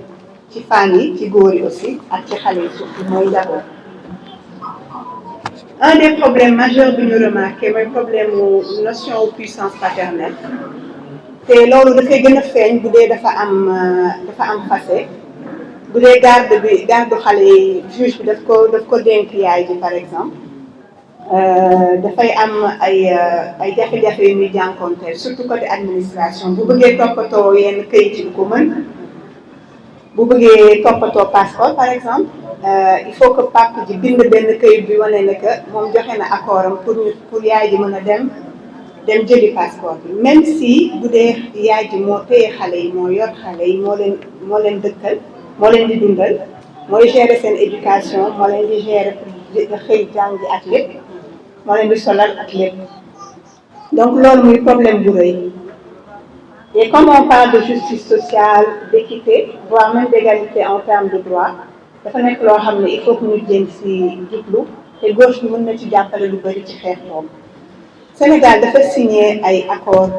ci femmes yi ci góor yi aussi ak ci xale yi surtout mooy d'abord. Un des problèmes majeurs bi ñu remarqué mooy problème mu notion de puissance paternelle. te loolu dafay gën a feeñ bu dee dafa am fase bu dee garde xale yi juge bi daf ko dénk yaay ji par exemple dafay am ay jafe-jafe yu muy jànkonteel surtout côté administration bu bëggee toppatoo yenn këyit yi du ko mën bu bëggee toppatoo passeport par exemple il faut que papa ji bind benn këyit bi wane ne que moom joxe na accord am pour yaay ji mën a dem jëli passeport bi même si bu dee yaay ji moo téye xale yi moo yor xale yi moo leen dëkkal moo leen di dundal mooy gérer seen éducation moo leen di gérer xëy jàngi ak lépp moo leen di solal ak lépp donc loolu muy problème bu rëy et comme on parle de justice sociale d'équité voire même d'égalité en termes de droit dafa nekk loo xam ne il faut que ñu jéem si jublu te gauche bi mën na ci jàppale lu bëri ci xeex boobu Sénégal dafa signé ay accords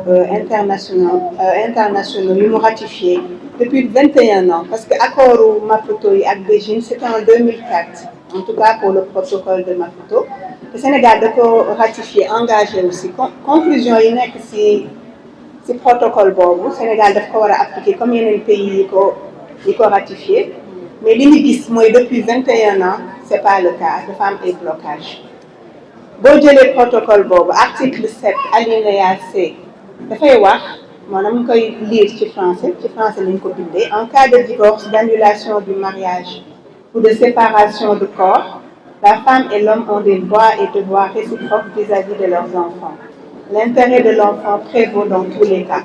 internationaux yu mu ratifié depuis 21 ans parce que accordu Maputo yi ak Beijing c'était en 2004 en tout cas pour le protocole de Maputo le Sénégal da ko ratifié engagé aussi conclusion yi nekk ci protocole boobu Sénégal daf ko war a appliquer comme yeneen pays yi ko ratifié mais li ñu gis mooy depuis 21 ans c'est pas le cas dafa am ay blocage boo jëlee protocole boobu article 7 alinéa C dafay wax maanaam koy lire ci français lañ ko bindee en cas de divorce d'annulation du mariage ou de séparation de corps la femme et l'homme ont des droits et devoirs réciproques vis-à-vis de leurs enfants l'intérêt de l'enfant prévaut dans tous les cas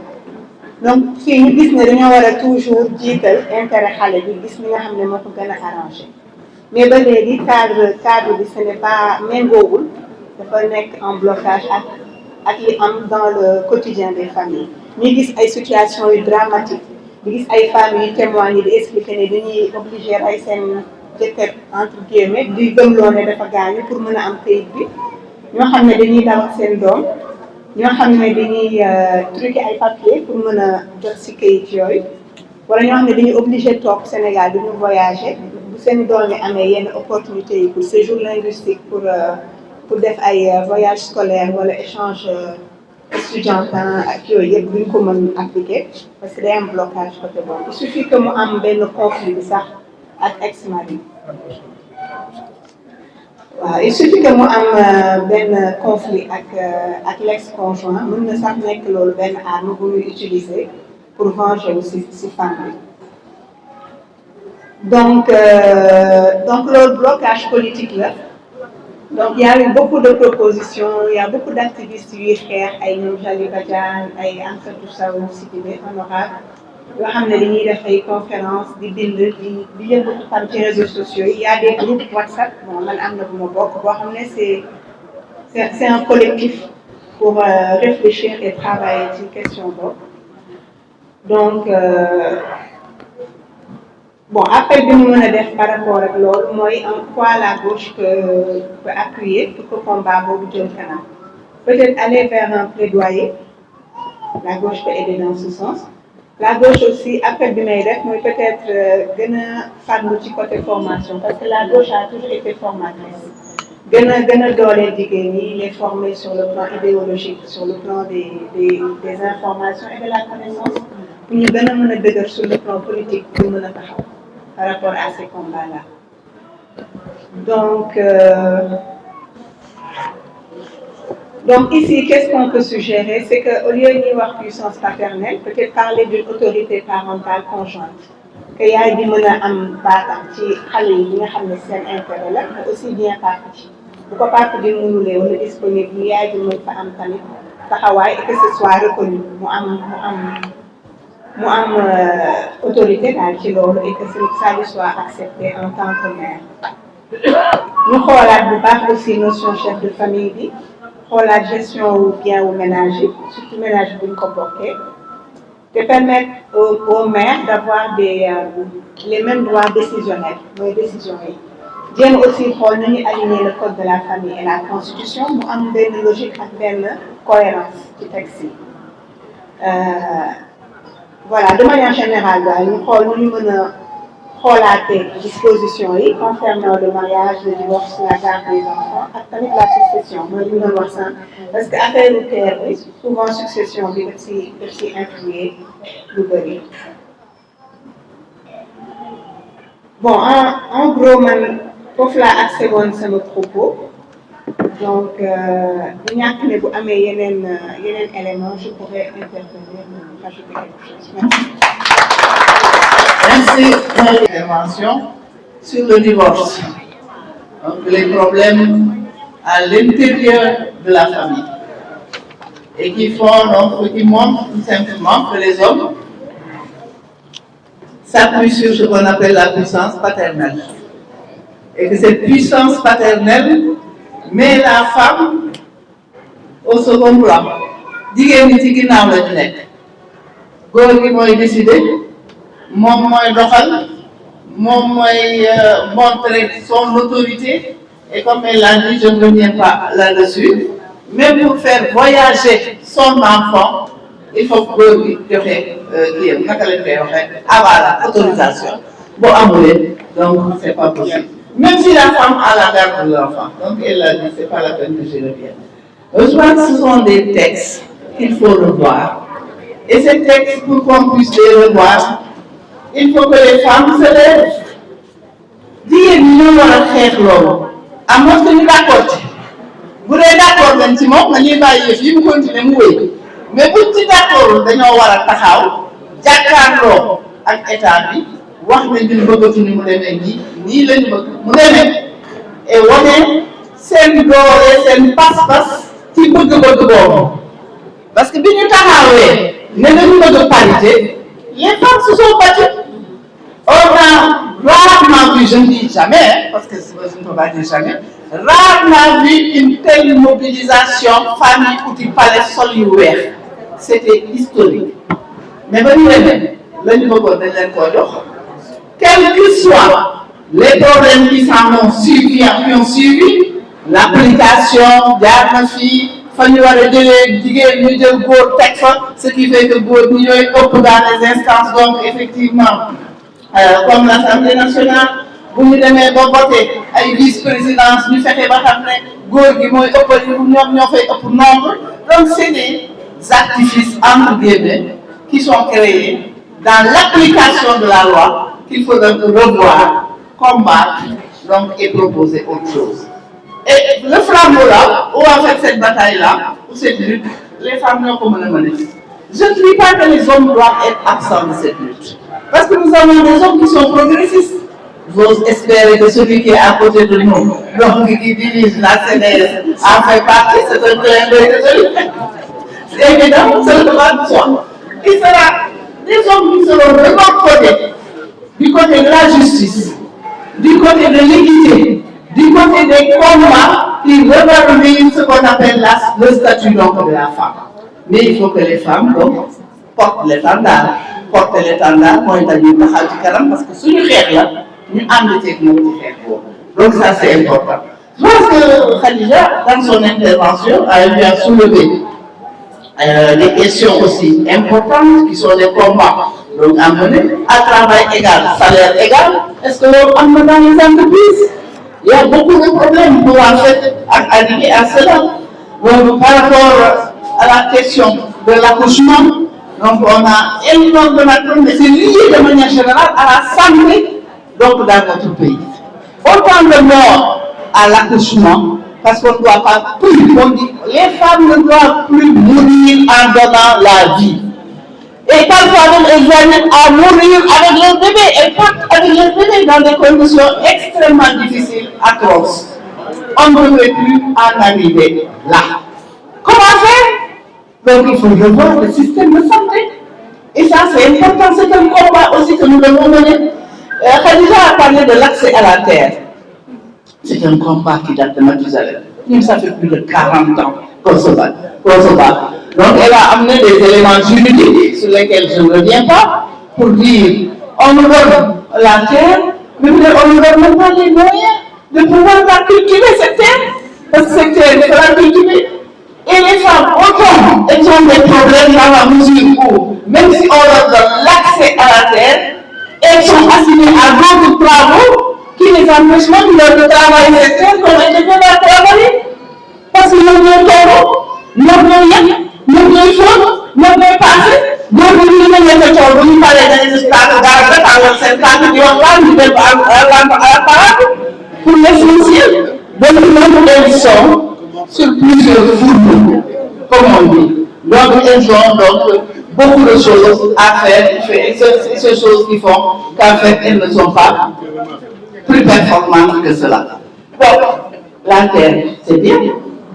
donc fii ñu gis ne dañoo war a toujours jiital intérêt xale bi gis li nga xam ne moo ko gën a arrangé mais ba léegi cadre bi ce n'est pas méngoowul dafa nekk en blocage ak li am dans le quotidien des familles ñuy gis ay situations yu dramatiques di gis ay familles yu témoigner di expliquer ne dañuy obligé ay seen jëkkër entre guillemets di gëmloo ne dafa gaañu pour mën a am kayit bi ñoo xam ne dañuy daw ak seen doom ñoo xam ne dañuy truquer ay papiers pour mën a jot ci kayit yooyu wala ñoo xam ne dañuy obligé toog Sénégal duñu voyager bu seen doom yi amee yenn opportunités yi pour séjour linguistique pour def ay voyage scolaire wala échange estudiantin ak yooyu yëpp duñ ko mën appliquer parce que day am blocage côté boobu il suffit que mu am benn conflit bi sax ak ex-mari waaw il suffit que mu am benn conflit ak l'ex-conjoint mën na sax nekk loolu benn arme bu ñuy utiliser pour venger aussi ci femme bi donc loolu blocage politique la. Donc il y a eu beaucoup de propositions, il y a beaucoup d'activistes yuy xeex ay ñoom Jalika Diagne ay Amsatou Sow Sidibé honorable yoo xam ne dañuy def ay conférence di bind di yëngatu tam ci réseaux sociaux yi. Il y a des groupes WhatsApp bon man am na bu ma bokk boo xam ne c'est un collectif pour réfléchir et travailler ci question boobu donc bon appel bi mu mën a def par rapport ak loolu mooy en quoi la gauche peut appuyer pour que combat boobu jëm kanam peut-être aller vers un plaidoyer la gauche peut aider dans ce sens. La gauche aussi appel bi may def mooy peut-être gën a farlu ci côté formation parce que la gauche a toujours été formatrice gën a dooleel jigéen ñi les former sur le plan idéologique sur le plan des informations et de la connaissance pour ñu gën a mën a dëgër sur le plan politique pour mën a taxaw par rapport à ces combats-là donc ici qu'est-ce qu'on peut suggérer c'est que au lieu ñuy wax puissance paternelle peut-être parler d'une autorité parentale conjointe que yaay di mën a am baatam ci xale yi li nga xam ne seen intérêt la mais aussi bien papa ji bu ko papa ji mënulee wala disponible yaay di mën fa am tamit taxawaay et que ce soit reconnu mu am autorité daal ci loolu et que ça lui soit accepté en tant que mère ñu xoolaat bu baax aussi notion chef de famille bi xoolaat gestion wu bien wu ménage yi surtout ménage bu ñu ko bokkee te permettre aux mères d'avoir les mêmes droits décisionnels mooy décision yi jéem aussi xool nu ñuy aligner le code de la famille et la constitution mu am benn logique ak benn cohérence ci texte yi voilà de manière générale daal ñu xool nu ñu mën a xoolaatee dispositions yi concernant le mariage le divorce la garde des enfants ak tamit la succession mooy li ñu doon wax sànq parce que affaire u terre bi souvent succession bi daf si influer lu bëri bon en gros man foofu laa accès woon sama propos donc du ñàkk ne bu amee yeneen éléments je pourrais intervenir rajouter quelque chose merci pour l'intervention sur le divorce donc les problèmes à l'intérieur de la famille et qui montrent tout simplement que les hommes s'appuient sur ce qu'on appelle la puissance paternelle et que cette puissance paternelle met la femme au second plan jigéen ñi ci ginnaaw la ñu nekk góor gi mooy décider moom mooy doxal moom mooy montrer son autorité et comme elle l'a dit je ne reviens pas là-dessus même pour faire voyager son enfant il faut que góor gi joxe kii yam naka lañ koy waxee avala autorisation boo amulee donc c'est pas possible même si la femme a la garde de l'enfant donc elle l'a dit c'est pas la peine que je revienne. Je crois que ce sont des textes qu'il faut revoir et ces textes pour qu'on puisse les revoir il faut que les femmes se lèvent jigéen ñi ñoo war a xeex loolu à moins que ñu d'accord ci bu dee d'accord nañ ci moom nañuy bàyyi yëf yi mu continuer mu wéy mais buñ ci d'accordul dañoo war a taxaw jàkkaarloo ak état bi wax ne ñun bëggatuñu mu demee nii la ñu bëgg mu demee et wane seen doole seen pas-pas ci bëgg-bëgg boobu parce que bi ñu taxawee ne dañu bëgg parité les femmes se sont battues. On a rarement vu, je ne dis jamais, parce que je ne peux pas dire jamais, rarement vu une telle mobilisation famille outil palais sol yu weex. C'était historique. Mais ba ñu demee la ñu bëggoon dañ leen koo jox quels que soient les problèmes qui s'en ont suivi qui ont suivi l'application jaar na fii fa ñu war a jëlee jigéen ñu jël góor teg fa ce qui fait que góor ñi ñooy ëpp dans les instances donc effectivement comme l'Assemblée nationale bu ñu demee ba voté ay vice-présidence ñu fexe ba xam ne góor gi mooy ëppal ñoom ñoo fay ëpp nombre donc c'est des artifices entre guillemets qui sont créés dans l'application de la loi qu'il faudra revoir, combattre donc et proposer autre chose. Et le flambeau là, où en fait cette bataille-là, ou cette lutte, les femmes n'ont pas mené. Je ne dis pas que les hommes doivent être absents de cette lutte. Parce que nous avons des hommes qui sont progressistes. J'ose espérer que celui qui est à côté de nous, donc qui dirige la CNES, en fait partie, c'est un clin d'œil de celui. C'est évident, c'est le droit de soi. Il sera des hommes qui seront vraiment codés du côté de la justice, du côté de l'équité, du côté des combats qui revalorisent ce qu'on appelle le statut donc de la femme. Mais il faut que les femmes donc portent l'étendard. Porter l'étendard mooy dañuy taxaw ci kanam parce que suñu xeex la ñu ànd ceeg moom ci xeex boobu. Donc ça c'est important. Je pense que Khadija, dans son intervention, a soulevé des questions aussi importantes qui sont des combats donc à mener à travail égal, salaire égal. Est-ce que l'on en dans les entreprises? Il y a beaucoup de problèmes pour en fait arriver à cela. Donc par rapport à la question de l'accouchement, donc on a énormément de problèmes, mais c'est lié de manière générale à la santé donc dans notre pays. Autant de morts à l'accouchement, parce qu'on ne doit pas plus, on dit, les femmes ne doivent plus mourir en donnant la vie. Et parfois même elles viennent à mourir avec leur bébé, elles partent avec leur bébé dans des conditions extrêmement difficiles, atroces. On ne devrait plus en arriver là. Comment faire? Donc il faut revoir le système de santé. Et ça c'est important, c'est un combat aussi que nous devons mener. Khadija a parlé de l'accès à la terre. C'est un combat qui date de Mathusalem. Ça fait plus de 40 ans qu'on se bat. Donc elle a amené des éléments juridiques sur lesquels je ne reviens pas pour dire on nous donne la terre, mais on ne donne même pas les moyens de pouvoir la cultiver cette terre, parce que cette terre, il faut la cultiver. Et les femmes, autant elles ont des problèmes dans la mesure où, même si on leur donne l'accès à la terre, elles sont assignées à d'autres travaux qui les empêchent de travailler cette terre comme elles devaient la travailler. Parce que nous sommes taureaux, nous sommes choses, nous sommes passés, nous sommes pour l'essentiel. Donc nous elles sont sur plusieurs fourneaux, comme on dit. Donc elles ont donc beaucoup de choses à faire, ces choses qui font qu'en fait elles ne sont pas plus performantes que cela. Donc la terre, c'est bien.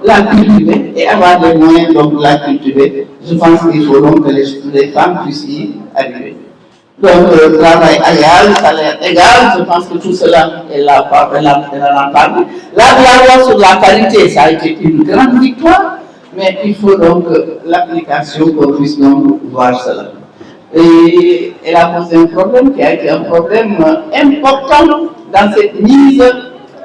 La cultiver et avoir les moyens donc de la cultiver. Je pense qu'il faut donc que les femmes puissent y arriver. Donc, travail égal, salaire égal, je pense que tout cela, elle en parle. La loi sur la parité, ça a été une grande victoire, mais il faut donc l'application qu'on puisse donc voir cela. Et elle a posé un problème qui a été un problème important dans cette mise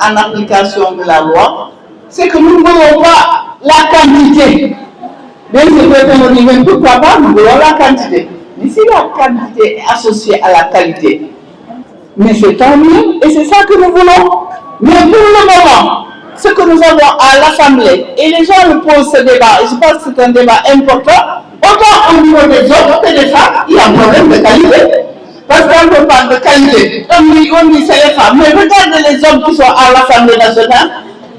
en application de la loi. C'est que nous ne voulons pas la quantité. Même si on dit, mais pourquoi pas, nous voulons la quantité. Mais si la quantité est associée à la qualité, mais c'est tant mieux, et c'est ça que nous voulons. Mais pour le moment, ce que nous avons à l'Assemblée, et les gens nous posent ce débat, et je pense que c'est un débat important, autant au niveau des hommes que des femmes, il y a un problème de qualité. Parce qu'on parle de qualité, on dit c'est les femmes, mais regardez les hommes qui sont à l'Assemblée nationale.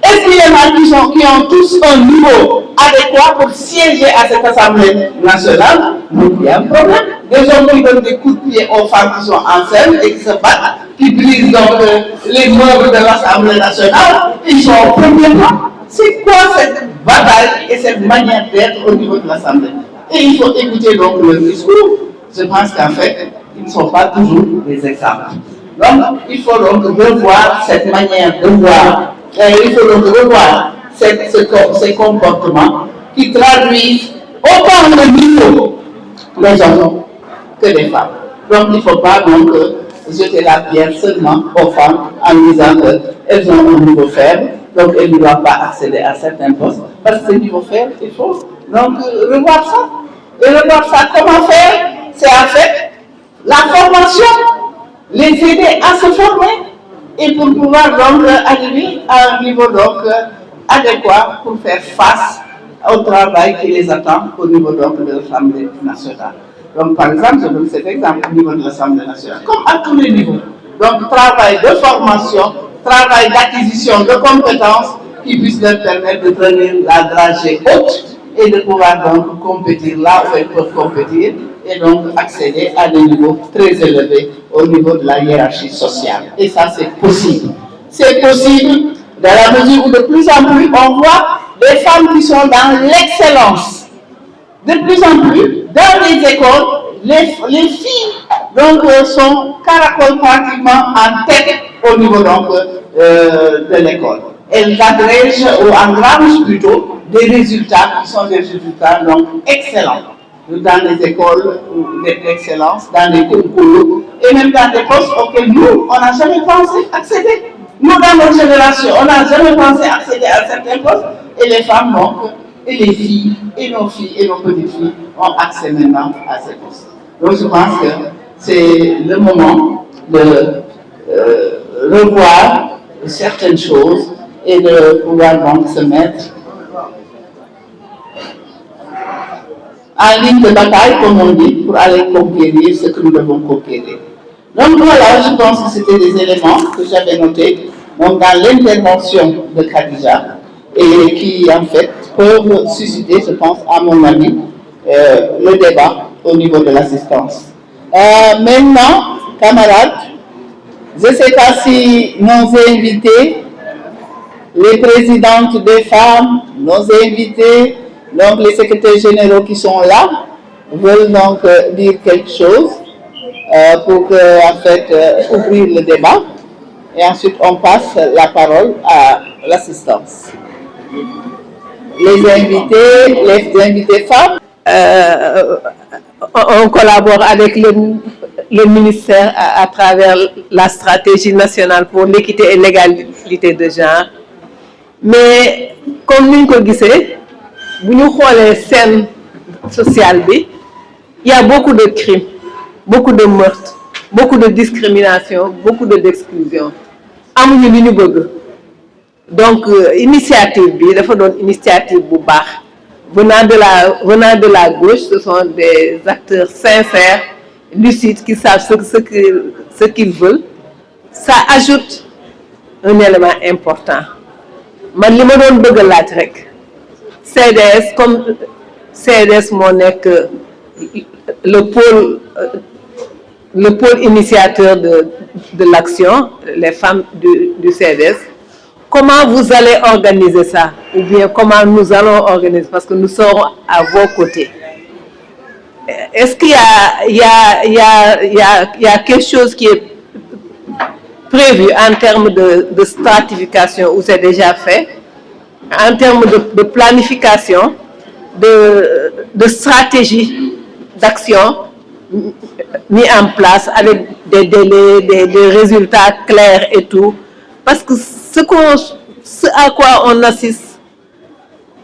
Est-ce qu'il y en a qui ont tous un niveau adéquat pour siéger à cette Assemblée nationale? Donc il y a un problème. Des hommes qui donnent des coups de pied aux femmes qui sont enceintes et qui se battent, qui brisent donc les meubles de l'Assemblée nationale, ils sont au premier plan. C'est quoi cette bataille et cette manière d'être au niveau de l'Assemblée? Et il faut écouter donc le discours. Je pense qu'en fait, ils ne sont pas toujours des exemples. Donc il faut donc revoir cette manière de voir. Il faut donc revoir ces comportements qui traduisent autant le niveau des hommes que des femmes. Donc il ne faut pas donc jeter la pierre seulement aux femmes en disant qu'elles ont un niveau faible, donc elles ne doivent pas accéder à certains postes. Parce que ce niveau faible, il faut donc revoir ça. Et revoir ça, comment faire? C'est en fait la formation, les aider à se former. Et pour pouvoir donc arriver à un niveau donc adéquat pour faire face au travail qui les attend au niveau donc de l'Assemblée nationale. Donc par exemple, je donne cet exemple au niveau de l'Assemblée nationale, comme à tous les niveaux. Donc travail de formation, travail d'acquisition de compétences qui puissent leur permettre de tenir la dragée haute et de pouvoir donc compétir là où elles peuvent compétir et donc accéder à des niveaux très élevés au niveau de la hiérarchie sociale. Et ça, c'est possible. C'est possible dans la mesure où de plus en plus, on voit des femmes qui sont dans l'excellence. De plus en plus, dans les écoles, les filles donc sont caracolent pratiquement en tête au niveau donc de l'école. Elles agrègent ou engrangent plutôt des résultats qui sont des résultats donc excellents dans les écoles d'excellence, dans les concours et même dans des postes auxquels nous, on n'a jamais pensé accéder. Nous, dans notre génération, on n'a jamais pensé accéder à certains postes et les femmes, donc, et les filles, et nos petites filles ont accès maintenant à ces postes. Donc je pense que c'est le moment de revoir certaines choses et de pouvoir donc se mettre en ligne de bataille, comme on dit, pour aller conquérir ce que nous devons conquérir. Donc voilà, je pense que c'était des éléments que j'avais notés donc dans l'intervention de Khadija et qui en fait peuvent susciter, je pense, à mon avis, le débat au niveau de l'assistance. Maintenant, camarades, je ne sais pas si nos invités, les présidentes des femmes, nos invités, donc les secrétaires généraux qui sont là, veulent donc dire quelque chose pour en fait ouvrir le débat. Et ensuite, on passe la parole à l'assistance. Les invités femmes. On collabore avec le ministère à travers la stratégie nationale pour l'équité et l'égalité de genre. Mais comme nous le disons, si nous regardons les scènes sociales, il y a beaucoup de crimes, beaucoup de meurtres, beaucoup de discrimination, beaucoup d'exclusion. Donc, l'initiative, il faut une initiative venant de la gauche, ce sont des acteurs sincères, lucides, qui savent ce qu'ils veulent. Ça ajoute un élément important. Man li ma doon bëgg laaj rek CDS comme CDS moo nekk le pôle initiateur de l'action, les femmes du CDS. Comment vous allez organiser ça? Ou bien comment nous allons organiser? Parce que nous serons à vos côtés. Est-ce qu'il y a quelque chose qui est prévu en termes de stratification où c'est déjà fait, en termes de planification, de stratégie d'action mis en place avec des délais, des résultats clairs et tout? Parce que ce à quoi on assiste,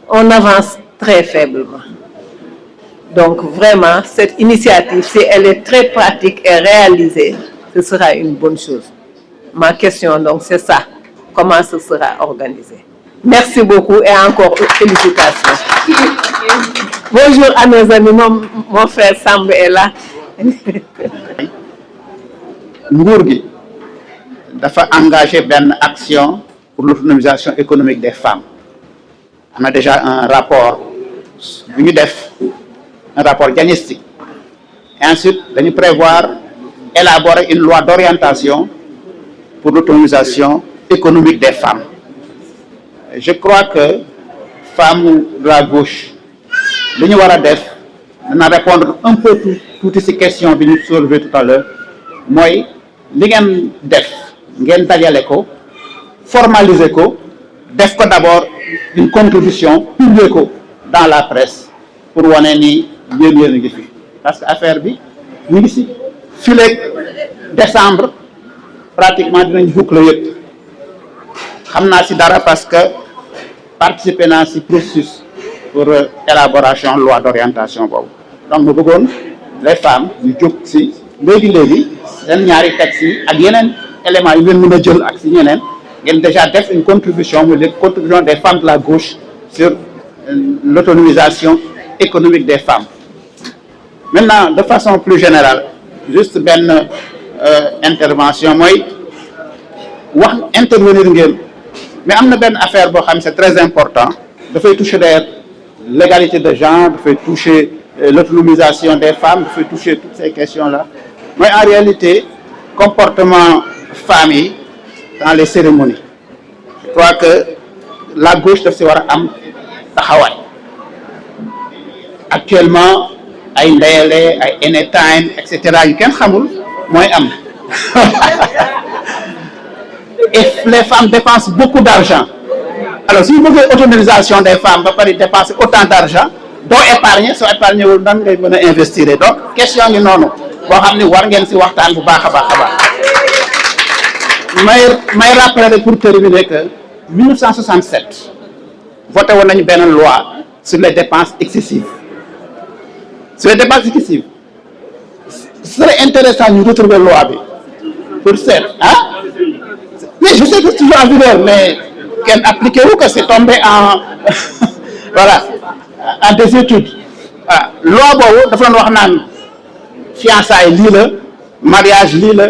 on avance très faiblement. Donc vraiment, cette initiative, si elle est très pratique et réalisée, ce sera une bonne chose. Ma question, donc, c'est ça. Comment ce sera organisé? Merci beaucoup et encore félicitations. Bonjour à mes amis, mon frère Samb est là. Ngourgui dafa engagé une action pour l'autonomisation économique des femmes. On a déjà un rapport, un rapport diagnostic. Et ensuite, nous prévoir élaborer une loi d'orientation pour l'autonomisation économique des femmes. Je crois que femmes de la gauche, nous devons répondre un peu toutes ces questions que nous soulevées tout à l'heure. Moi, nous devons formaliser d'abord une contribution publique dans la presse pour voir ni bien parce que l'affaire nous ici filet décembre pratiquement dinañ boucler yépp xamna ci dara parce que participer dans ce processus pour élaboration loi d'orientation bobu donc nous bëggone les femmes ñu jóg ci légui sen ñaari texte yi ak yenen éléments yu ngeen mëna jël ak ci ñeneen ngeen déjà def une contribution des femmes de la gauche sur l'autonomisation économique des femmes. Maintenant, de façon plus générale, juste une intervention, moi, intervenir, mais il y a une affaire c'est très important, de faire toucher l'égalité de genre, de faire toucher l'autonomisation des femmes, de faire toucher toutes ces questions-là. Mais en réalité, comportement famille dans les cérémonies. Je crois que la gauche doit se voir am taxaway. Actuellement, ay ndeyale ay anytime et cetera yu kenn xamul mooy am et les femmes dépensent beaucoup d'argent. Alors si vous voulez autonomisation des femmes ba pare dépenser autant d'argent doo épargner soo épargner wul nan ngay mën a investir donc question ngi noonu boo xam ne war ngeen si waxtaan bu baax a baax a baax. may rappeler pour terminer que 1967 voté woon nañu benn loi sur les dépenses excessives. Sur les dépenses excessives ce serait intéressant ñu retrouver loi bi pour seet mais je sais que c'est toujours en vigueur mais kenn appliqué wu que c'est tombé en voilà en désuétude loi boobu dafa doon wax naan fiançailles lii la mariage lii la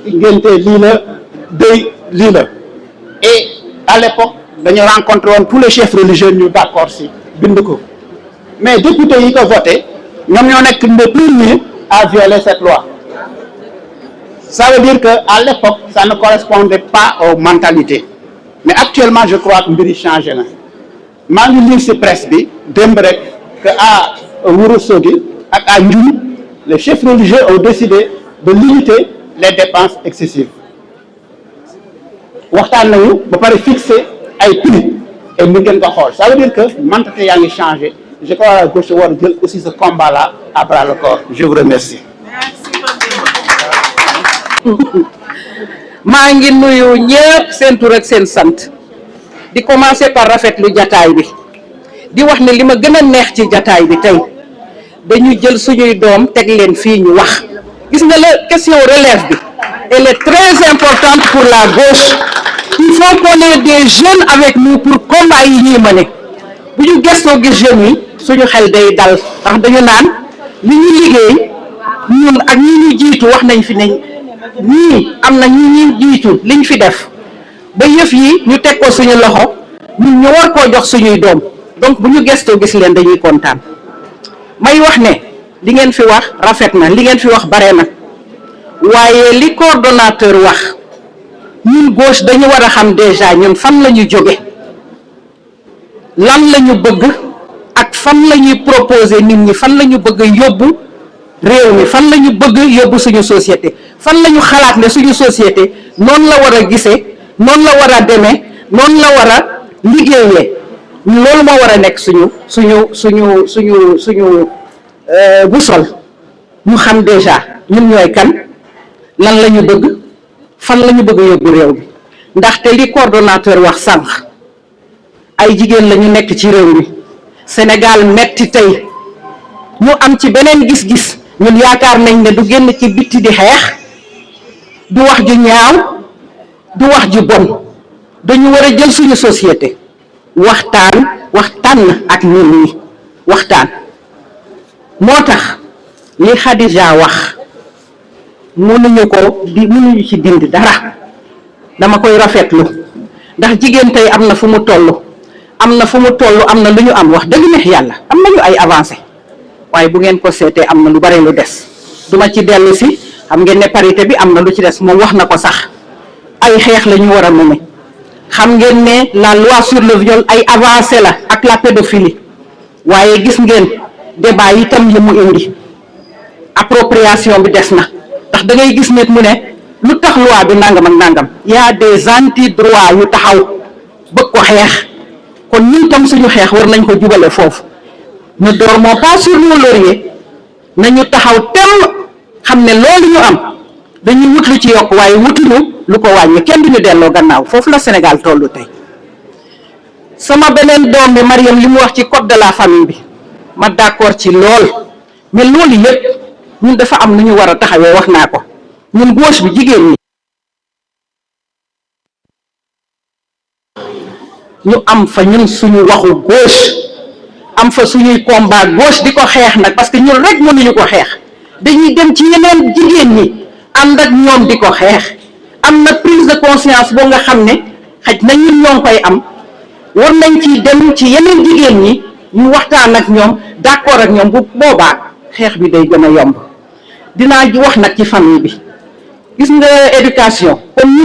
ngénte lii la deuil lii la et à l'époque dañu rencontré woon tous les chefs religieux ñu d'accord si bind ko mais députés yi ko voté ñoom ñoo nekk les premiers à violer cette loi. Ça veut dire que à l'époque ça ne correspondait pas aux mentalités mais actuellement je crois que mbir yi changé na maa ngi lire ci presse bi démb rek que à Ourossogui ak à Ndioum les chefs religieux ont décidé de limiter les dépenses excessives waxtaan nañu ba pare fixer ay prix et mu ngeen ko xool ça veut dire que mentalité yaa ngi changé je crois que gauche war a jël aussi ce combat là à bras le corps je vous remercie. maa ngi nuyu ñëpp seen tur ak seen sant di commencer par rafetlu jataay bi di wax ne li ma gën a neex ci jataay bi tey dañu jël suñuy doom teg leen fii ñu wax gis nga la question relève bi elle est très importante pour la gauche il faut qu'on ait des jeunes avec nous pour combat yi ñuy mëne bu ñu gëstoo gis jeunes yi suñu xel day dal ndax dañu naan li ñu liggéey ñun ak ñi ñu jiitu wax nañ fi ne ñii am na ñi jiitu liñ fi def ba yëf yi ñu teg ko suñu loxo ñun ñu war koo jox suñuy doom donc bu ñu gëstoo gis leen dañuy kontaan may wax ne li ngeen fi wax rafet na li ngeen fi wax bare na waaye li coordonnateur wax ñun gauche dañu war a xam déjà ñun fan la ñu jóge lan la ñu bëgg ak fan la ñuy proposer nit ñi fan la ñu bëgg yóbbu réew mi fan la ñu bëgg yóbbu suñu société fan la ñu xalaat ne suñu société noonu la war a gisee noonu la war a demee noonu la war a liggéeyee loolu moo war a nekk suñu bu sol ñu xam déjà ñun ñooy kan lan la ñu bëgg fan la ñu bëgg yóbbu réew mi ndaxte li coordonnateur wax sànq ay jigéen la ñu nekk ci réew mi Sénégal metti tey ñu am ci beneen gis-gis ñun yaakaar nañ ne du génn ci bitti di xeex du wax ju ñaaw du wax ju bon dañu war a jël suñu société waxtaan ak nit ñi waxtaan moo tax li Khadija wax mënuñu ci dindi dara dama koy rafetlu ndax jigéen tey am na fu mu toll am na lu ñu am wax dëgg neex yàlla am nañu ay avancé waaye bu ngeen ko seetee am na lu bare lu des duma ci dellu si xam ngeen ne parité bi am na lu ci des moom wax na ko sax ay xeex la ñu war a mëne xam ngeen ne la loi sur le viol ay avancé la ak la pédophilie waaye gis ngeen débat yi tam yi mu indi appropriation bi des na ndax da ngay gis nit mu ne lu tax loi bi nangam ak nangam y a des anti droits yu taxaw bëgg ko xeex kon ñun tam suñu xeex war nañ ko jubale foofu ne dormons pas sur nos lauriers nañu taxaw tem xam ne loolu ñu am dañuy wut lu ci yokk waaye wutuñu lu ko wàññi kenn duñu delloo gannaaw foofu la Sénégal tollu tey sama beneen doom bi Mariam li mu wax ci code de la famille bi ma d'accord ci lool mais loolu yëpp ñun dafa am nu ñu war a taxawee wax naa ko ñun gauche bi jigéen ñi ñu am fa ñun suñu waxu gauche am fa suñuy combat gauche di ko xeex nag parce que ñun rek mënuñu ko xeex dañuy dem ci yeneen jigéen ñi ànd ak ñoom di ko xeex am na prise de conscience boo nga xam ne xaj na ñun ñoo ngi koy am war nañ ci dem ci yeneen jigéen ñi ñu waxtaan ak ñoom d'accord ak ñoom bu boobaa xeex bi day gën a yomb dinaa wax nag ci famille bi gis nga éducation comme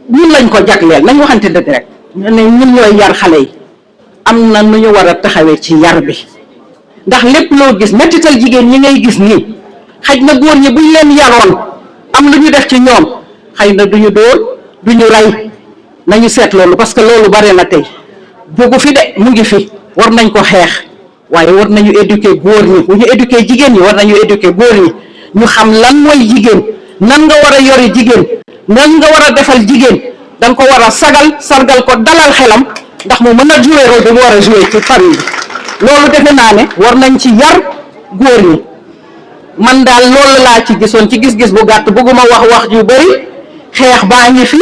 ñun lañ ko jagleel nañ waxante dëgg rek ne ñun ñooy yar xale yi am na nu ñu war a taxawee ci yar bi ndax lépp loo gis mettital jigéen ñi ngay gis nii xaj na góor ñi buñ leen yaroon am lu ñu def ci ñoom xëy na duñu dóor duñu rey nañu seet loolu parce que loolu bare na tey jógu fi de mu ngi fi war nañ ko xeex waaye war nañu éduquer góor ñi bu ñu éduquer jigéen ñi war nañu éduquer góor ñi ñu xam lan mooy jigéen nan nga war a yori jigéen nan nga war a defal jigéen danga ko war a sagal sargal ko dalal xelam ndax mu mën a jouer rôle bi mu war a jouer ci famille bi loolu defe naa ne war nañ ci yar góor ñi man daal loolu laa ci gisoon ci gis-gis bu gàtt bëgguma wax ju bëri xeex baa ngi fi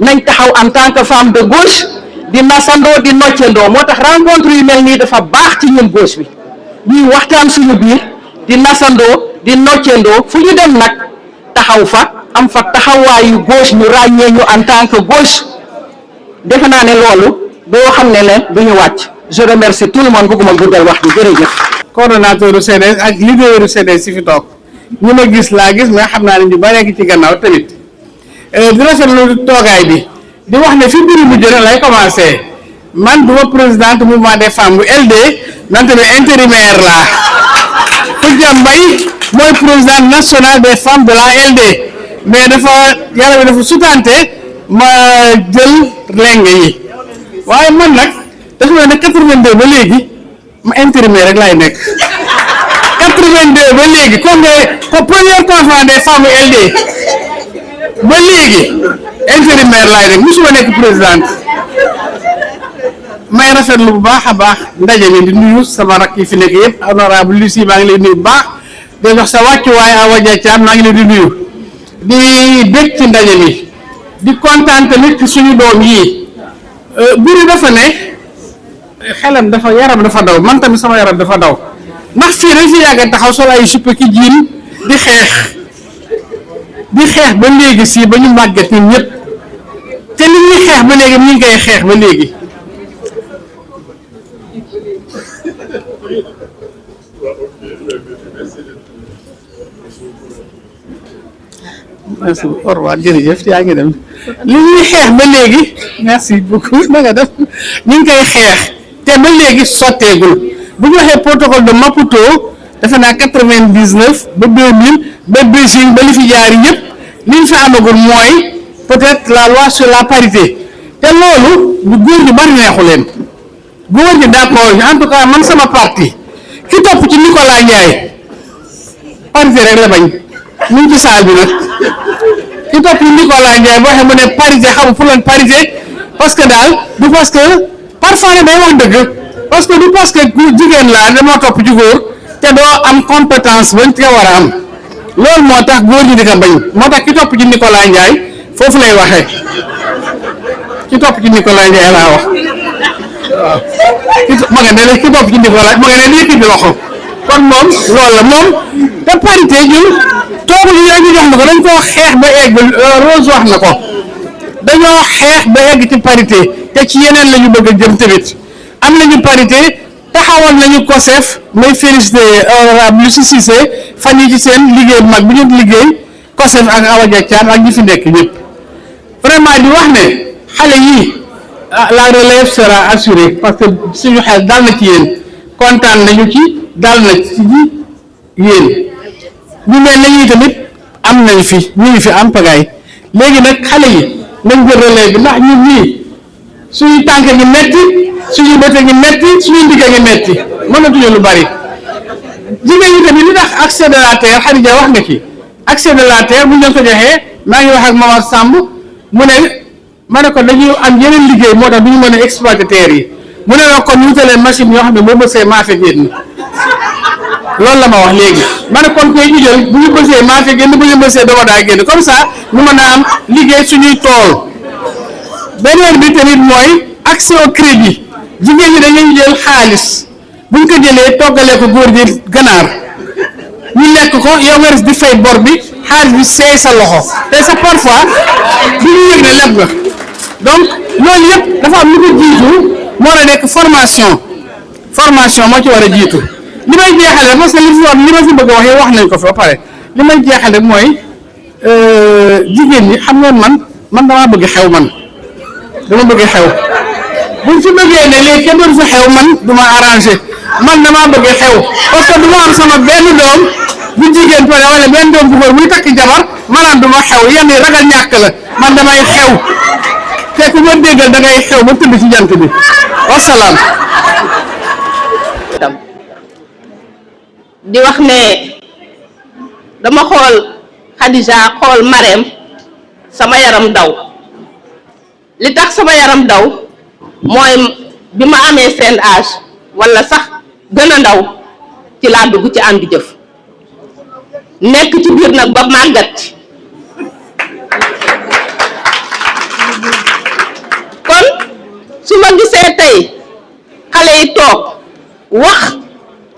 nañ taxaw en tant que femme de gauche di nasandoo di noccandoo moo tax rencontre yu mel nii dafa baax ci ñun gauche bi ñuy waxtaan suñu biir di nasandoo di noccandoo fu ñu dem nag taxaw fa am fa taxawaayu gauche ñu ràññee ñu en tant que gauche defe naa ne loolu boo xam ne leen du ñu wàcc. Je remercie tout le monde bëgguma guddal wax bi jërëjëf. coordonnateur du CDS ak leader du CDS si fi toog ñu ma gis laa gis mais xam naa ne ñu bari ci gannaaw tamit di rafetlu toogaay bi di wax ne fi mbiri mu jëre lay commencé man duma présidente mouvement des femmes bu LD nante ne intérimaire laa Khoudia Mbaye mooy présidente nationale des femmes de la LD mais dafa yàlla bi dafa sutante ma jël lenge yi waaye man nag dafa mel ne 82 ba léegi ma intérimaire rek laay nekk 82 ba léegi comme ko première conférence des femmes LD ba léegi intérimaire laay nekk musuma nekk présidente may rafetlu bu baax a baax ndaje mi di nuyu sama rakk yi fi nekk yëpp honorable Lucie maa ngi lay nuyu bu baax di jox sa wàccuwaay Awa Dia Thiam maa ngi lay di nuyu di bég ci ndaje mi di kontaan tamit ci suñu doom yii buri dafa ne xelam dafa yaram dafa daw man tamit sama yaram dafa daw ndax fii dañ fi yàgg taxaw sol ay jupe ki jiin di xeex ba léegi si ba ñu màgget ñun ñëpp te li ñuy xeex ba léegi ñu ngi koy xeex ba léegi merci beaucoup au revoir jërëjëf yaa ngi dem li ñuy xeex ba léegi merci beaucoup na nga def ñu ngi koy xeex te ba léegi sotteegul bu ñu waxee protocole de Maputo defe naa 99 ba 2000 ba Beijing ba li fi jaar yëpp li ñu fi amagul mooy peut-être la loi sur la parité te loolu ñu góor ñi bari neexu leen góor ñi d'accord en tout cas man sama parti ki topp ci Nicolas Ndiaye parité rek la bañ ñu ngi ci saal bi nag ki topp ci Nicolas Ndiaye boo xam ne parité xamu fu leen parité parce que daal du parce que parfois ne day wax dëgg parce que du parce que jigéen laa dama topp ci góor te doo am compétence bañ ko war a am loolu moo tax góor ñi di ko bañ moo tax ki topp ci Nicolas Ndiaye foofu lay waxee ki topp ci Nicolas Ndiaye laa wax waaw ma nga ne ki topp ci Nicolas ma nga ne yëkkati loxo kon moom loolu la moom te parité ñun toogu ñu ñu jox na ko dañ koo xeex ba egg Rose wax na ko dañoo xeex ba egg ci parité te ci yeneen la ñu bëgg a jëm tamit am nañu parité taxawal nañu COSEF may félicité honorable Lucie Cissé fan yi ci seen liggéey bu mag bi ñu liggéey COSEF ak Awa Dia Thiam ak ñi fi nekk ñëpp vraiment di wax ne xale yii la relève sera assurée parce que suñu xel dal na ci yéen kontaan nañu ci dal na ci yéen ñu mel na ñuy tamit am nañ fi ñu ngi fi am pagaay léegi nag xale yi nañ jël relève bi ndax ñun ñii suñu tànk ngi metti suñu bët ngi metti suñu ndigg ngi metti mënatuñu lu bari jigéen ñi tamit li tax accès de la terre Khadija wax nga ci accès de la terre bu ñu leen ko joxee maa ngi wax ak Mamar Samb mu ne ma ne ko dañuy am yeneen liggéey moo tax du ñu mën a exploiter terre yi mu ne la kon ñu wutalee machine yoo xam ne boo bësee maafe génn loolu la ma wax léegi ma ne kon koy ñu jël bu ñu bësee maafe génn bu ñu bësee dama daa génn comme ça ñu mën a am liggéey suñuy tool beneen bi tamit mooy accès au crédit jigéen ñi dañuy jël xaalis bu ñu ko jëlee toggalee ko góor gi ganaar ñu lekk ko yow nga res di fay bor bi xaalis bi seey sa loxo te sa parfois du ñu yëg ne leb nga donc loolu yëpp dafa am lu ko jiitu moo la nekk formation moo ci war a jiitu li may jeexale parce que li ma fi bëgg a wax yow wax nañ ko fi ba pare li may jeexale mooy jigéen ñi xam nga man damaa bëgg xew dama bëgg xew buñ fi bëggee ne léegi kenn doon fi xew man du ma arrangé man damaa bëgg xew parce que du ma am sama benn doom bu jigéen pare wala benn doom bu góor muy takk jabar maanaam du ma xew yenn yi ragal ñàkk la man damay xew te ku ma déggal da ngay xew ba tëdd ci jant bi wasalaam. di wax ne dama xool Khadija xool Marème sama yaram daw li tax sama yaram daw mooy bi ma amee seen âge wala sax gën a ndaw ci laa dugg ci ànd jëf nekk ci biir nag ba màggat kon su ma gisee tey xale yi toog wax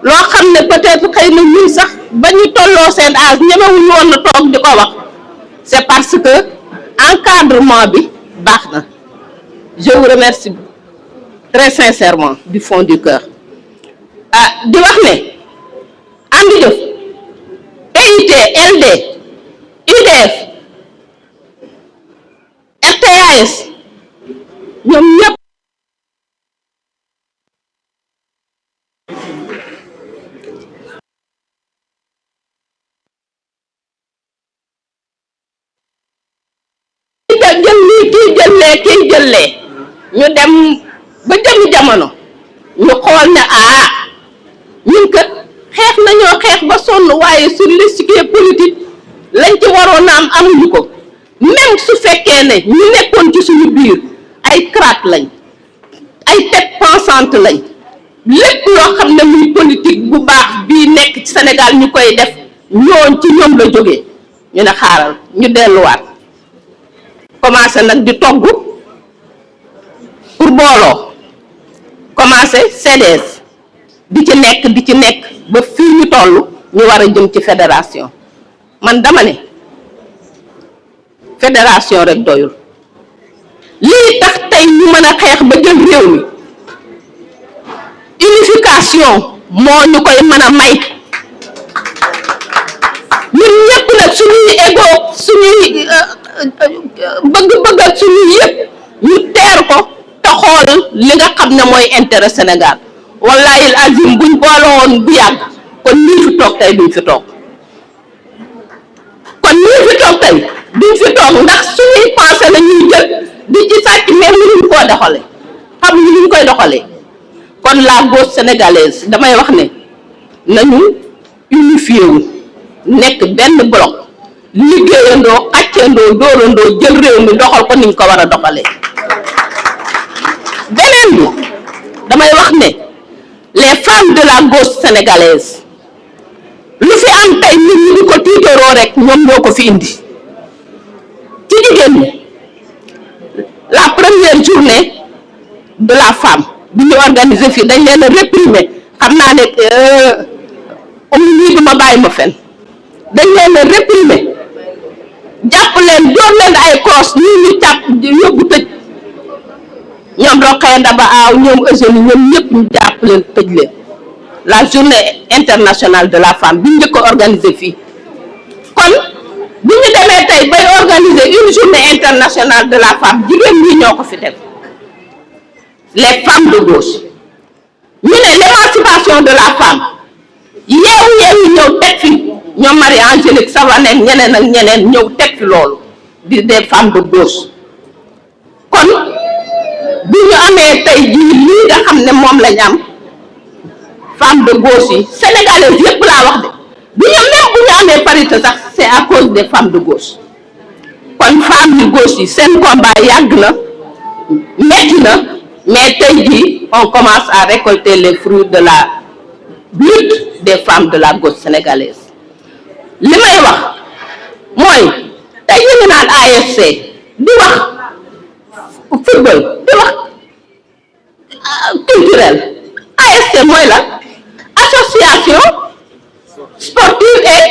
loo xam ne peut-être xëy na ñun sax ba ñu tolloo seen âge ñemewuñu woon na toog di ko wax c'est parce que encadrement bi baax na. Je vous remercie très sincèrement du fond du cœur di wax ne ànd jëf EIT LD UDF RTAS ñoom ñëpp jël lii kii jëllee ñu dem ba jëmi jamono ñu xool ne ñun kat xeex nañoo xeex ba sonn waaye sur l'échiquier politique lañ ci waroon a am amuñu ko même su fekkee ne ñu nekkoon ci suñu biir ay crack lañ ay tête pensante lañ lépp loo xam ne muy politique bu baax bii nekk ci Sénégal ñu koy def ci ñoom la jógee ñu ne xaaral ñu delluwaat commencé nag di togg pour booloo commencé CDS di ci nekk ba fii ñu toll ñu war a jëm ci fédération man dama ne fédération rek doyul lii tax tey ñu mën a xeex ba jël réew mi unification moo ñu koy mën a may ñun ñëpp nag suñuy ego suñuy bëgg-bëgg ak suñuy yëpp ñu teer ko te xool li nga xam ne mooy intérêt Sénégal wallahi azim buñ boole woon bu yàgg kon ñii fi toog tey duñ fi toog ndax suñuy pensé la ñuy jël di ci sàcc mais mënuñ koo doxale xam ñu ñu koy doxalee kon la gauche sénégalaise damay wax ne nañu unifié wu nekk benn bloc liggéeyandoo xàccandoo dóorandoo jël réew mi doxal ko niñ ko war a doxalee beneen bi damay wax ne les femmes de la gauche sénégalaise lu fi am tey nit ñi di ko tiitaroo rek ñoom ñoo ko fi indi ci jigéen ñi la première journée de la femme bi ñu organisé fii dañ leen a réprimer xam naa ne nii duma bàyyi ma fen dañ leen a réprimer jàpp leen door leen ay cross ñu càpp yóbbu tëj ñoom Rokhaya Ndaba Aw ñoom Eugénie ñoom ñëpp ñu jàpp leen tëj leen la journée internationale de la femme bi ñu njëkk a organisé fii kon bu ñu demee tey bay organiser une journée internationale de la femme jigéen ñi ñoo ko fi def les femmes de gauche ñu ne l'émancipation de la femme yeewu ñëw teg fi ñoom Marie-Angélique Savané ñeneen ak ñeneen ñëw teg fi loolu di des femmes de gauche kon bu ñu amee tey jii lii nga xam ne moom lañ am femme de gauche yi sénégalaises yépp laa wax de bu ñu même bu ñu amee parité sax c'est à cause des femmes de gauche kon femmes yu gauche yi seen combat yàgg na metti na mais tey jii on commence à récolter les fruits de la lutte des femmes de la gauche sénégalaise li may wax mooy tey ñu ngi naan ASC di wax football di wax culturel ASC mooy la association sportive et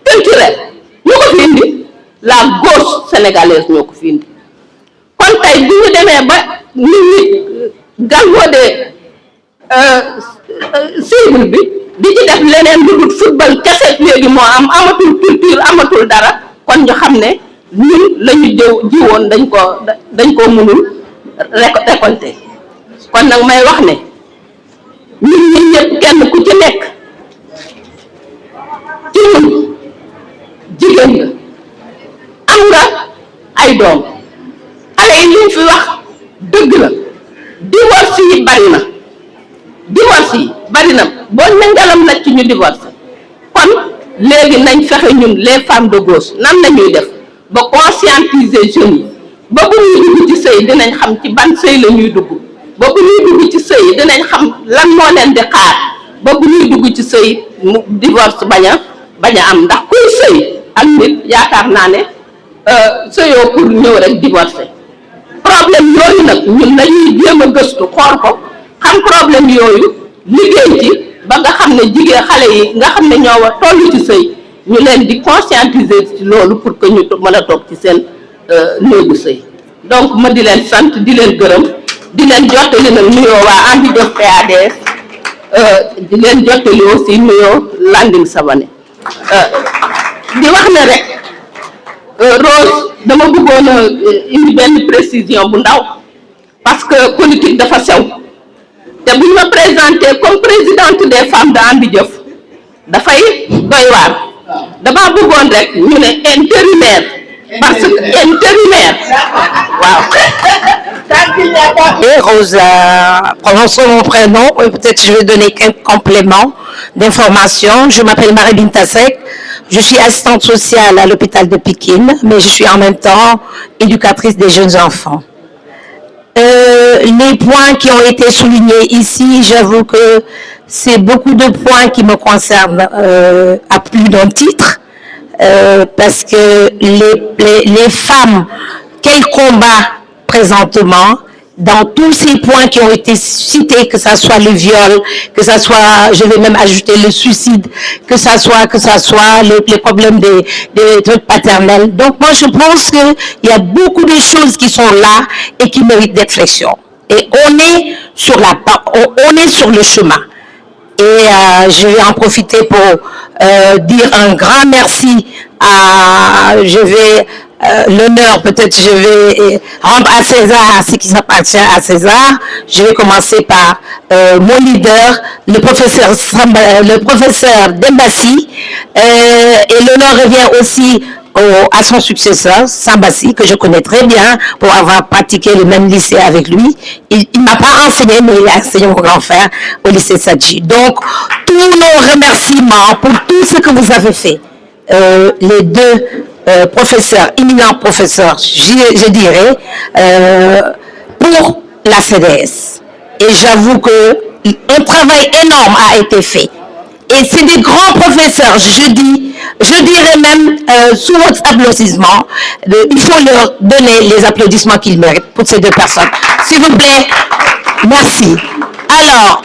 culturelle ñu ko fi indi la gauche sénégalaise ñoo ko fi indi kon tey bu ñu demee ba nit ñi galvaudé cible bi di ci def leneen lu dul football kese léegi moo am amatul culture amatul dara kon ñu xam ne ñun la ñu jiwoon dañ koo mënul récolter kon nag may wax ne ñun ñi ñëpp doom xale yi liñ fi wax dëgg la divorce yi bari na boo ne ngalam nag ci ñu divorce kon léegi nañ fexe ñun les femmes de gauche nan lañuy def ba conscientiser jeunes yi ba bu ñuy dugg ci sëy dinañ xam ci ban sëy la ñuy dugg ba bu ñuy dugg ci sëy dinañ xam lan moo leen di xaar ba bu ñuy dugg ci sëy mu divorce bañ a am ndax kuy sëy ak nit yaakaar naa ne sëyoo pour ñëw rek divorcer problème yooyu nag ñun lañuy jéem a gëstu xool ko xam problème yooyu liggéey ci ba nga xam ne jigéen xale yi nga xam ne ñoo war tollu ci sëy ñu leen di conscientiser ci loolu pour que ñu mën a toog ci seen néegu sëy donc ma di leen sant di leen gërëm di leen jottali nag nuyoo waa Andi Jëf PADS di leen jottali aussi nuyoo Landing Savané di wax ne rek Rose dama bëggoon a indi benn précision bu ndaw parce que politique dafa sew te bu ñu ma présenté comme présidente des femmes de Andi Jëf dafay doy waar dama bëggoon rek ñu ne intérimaire parce que intérimaire waaw. Et Rose, prononçons mon prénom, peut-être je vais donner quelques compléments d'information. Je m'appelle Marie-Binta Seck, je suis assistante sociale à l'hôpital de Pikine, mais je suis en même temps éducatrice des jeunes enfants. Les points qui ont été soulignés ici, j'avoue que c'est beaucoup de points qui me concernent à plus d'un titre, parce que les femmes, quel combat présentement, dans tous ces points qui ont été cités, que ça soit le viol, que ça soit, je vais même ajouter le suicide, que ça soit les problèmes des trucs paternels. Donc moi je pense qu'il y a beaucoup de choses qui sont là et qui méritent d'être réflexion. Et on est sur le chemin. Et je vais en profiter pour dire un grand merci à, l'honneur, peut-être je vais rendre à César ce qui s'appartient à César. Je vais commencer par mon leader, le professeur Dembassi, et l'honneur revient aussi à son successeur, Sambassi, que je connais très bien pour avoir pratiqué le même lycée avec lui. Il ne m'a pas enseigné, mais il a enseigné mon grand frère au lycée Sadji. Donc, tous nos remerciements pour tout ce que vous avez fait. Les deux professeurs, éminents professeurs, je dirais, pour la CDS. Et j'avoue qu'un travail énorme a été fait. Et c'est des grands professeurs, je dirais même, sous votre applaudissement, il faut leur donner les applaudissements qu'ils méritent pour ces deux personnes. S'il vous plaît, merci. Alors,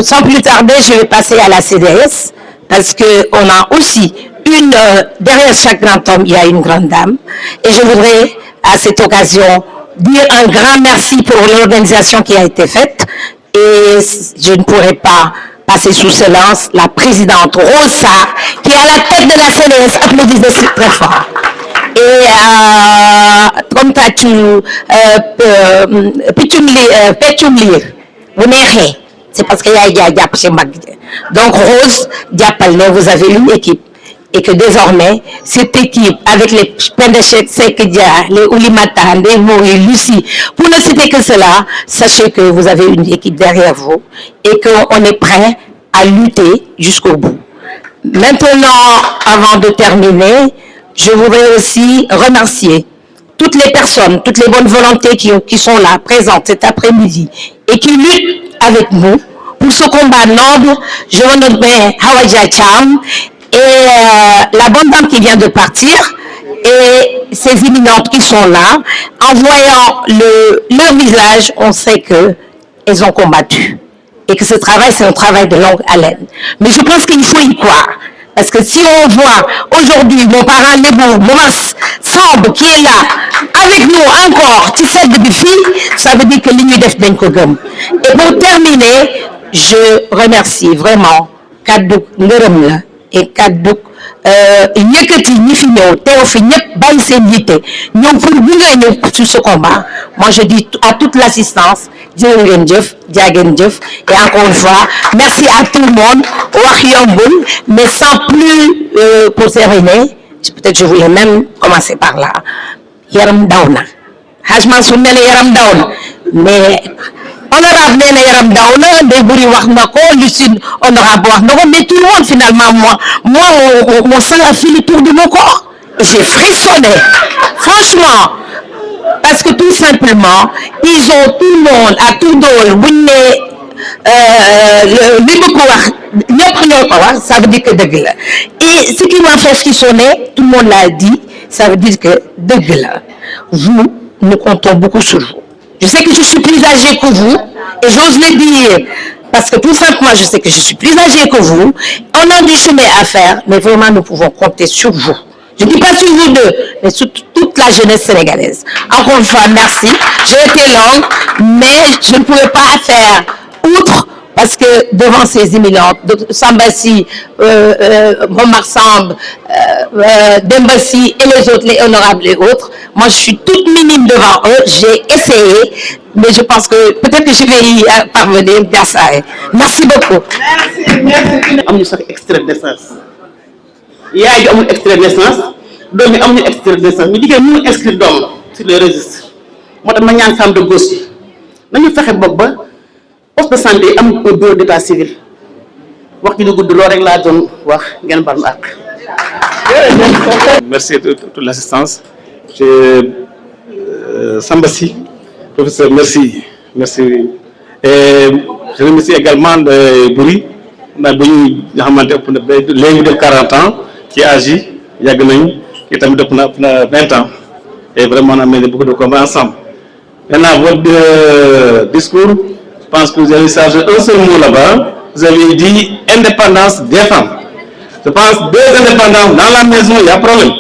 sans plus tarder, je vais passer à la CDS, parce qu'on a aussi derrière chaque grand homme, il y a une grande dame. Et je voudrais, à cette occasion, dire un grand merci pour l'organisation qui a été faite. Et je ne pourrais pas passer sous silence la présidente Rose Sarr, qui est à la tête de la CDS. Applaudissez très fort. Et comme tu Pétumlir, vous n'errez. C'est parce qu'il y a donc Rose Diapalne, vous avez une équipe. Et que désormais, cette équipe, avec les Pendechek Sekedia, les Oulimata, les Mouri, Lucie, pour ne citer que cela, sachez que vous avez une équipe derrière vous et qu'on est prêt à lutter jusqu'au bout. Maintenant, avant de terminer, je voudrais aussi remercier toutes les personnes, toutes les bonnes volontés qui sont là, présentes cet après-midi et qui luttent avec nous pour ce combat noble. Je veux nommer Hawaja Cham et la bonne dame qui vient de partir et ces éminentes qui sont là. En voyant leur visage, on sait qu'elles ont combattu et que ce travail, c'est un travail de longue haleine. Mais je pense qu'il faut y croire. Parce que si on voit aujourd'hui mon parent Nebou, Momas Samb qui est là, avec nous encore, Tissette de Bifi, ça veut dire que l'Union d'Ef Benkogum. Et pour terminer, je remercie vraiment Kadouk Ngeremla et Kadouk Nyekati Nifino, Théofi Nyek Baïse Nite, nous pour vous sur ce combat. Moi je dis à toute l'assistance, Diagendjeff, et encore une fois, merci à tout le monde, mais sans plus pour terminer, peut-être je voulais même commencer par là. yaram daw na Hadj Mansour nee na yaram daw na mais honorable nee na yaram daw na Ndeye Boury wax na ko Lucide honorable wax na ko mais tout le monde finalement mon sang a fait le tour de mon corps. J'ai frissonné franchement parce que tout simplement ils ont tout le monde à tout dool buñ ne li ma ko wax ñëpp ñoo ko wax ça veut dire que dëgg la et ce qui m'a fait frissonner tout le monde l'a dit ça veut dire que dëgg la vous nous comptons beaucoup sur vous. Je sais que je suis plus âgée que vous et j'ose le dire parce que tout simplement je sais que je suis plus âgée que vous. On a du chemin à faire mais vraiment nous pouvons compter sur vous. Je ne dis pas sur vous deux, mais sur toute la jeunesse sénégalaise. Encore une fois, merci. J'ai été longue, mais je ne pouvais pas faire outre parce que devant ces éminentes, Sambassi, Momar Samb, Dembassi et les autres, les honorables et autres, moi je suis toute minime devant eux. J'ai essayé, mais je pense que peut-être que je vais y parvenir grâce à eux. Merci beaucoup. Merci. Extrait de naissance. yaay ji amul extrait de naissance doom yi amuñu extrait de naissance ñu jigéen mënu inscrire doom sur les registres moo tax ma ñaan femme de gauche yi nañu fexe bopp ba poste de santé am un bureau d'état civil wax ji du gudd loolu rek laa doon wax ngeen baal ma àq. Merci de toute l'assistance. Sambassi, professeur, merci. Et je remercie également de Boury. On a beaucoup de 40 ans. Qui agit, il y a qui est depuis 20 ans. Et vraiment, on a mené beaucoup de combats ensemble. Maintenant, votre discours, je pense que vous avez chargé un seul mot là-bas. Vous avez dit indépendance des femmes. Je pense deux indépendances dans la maison, il y a problème.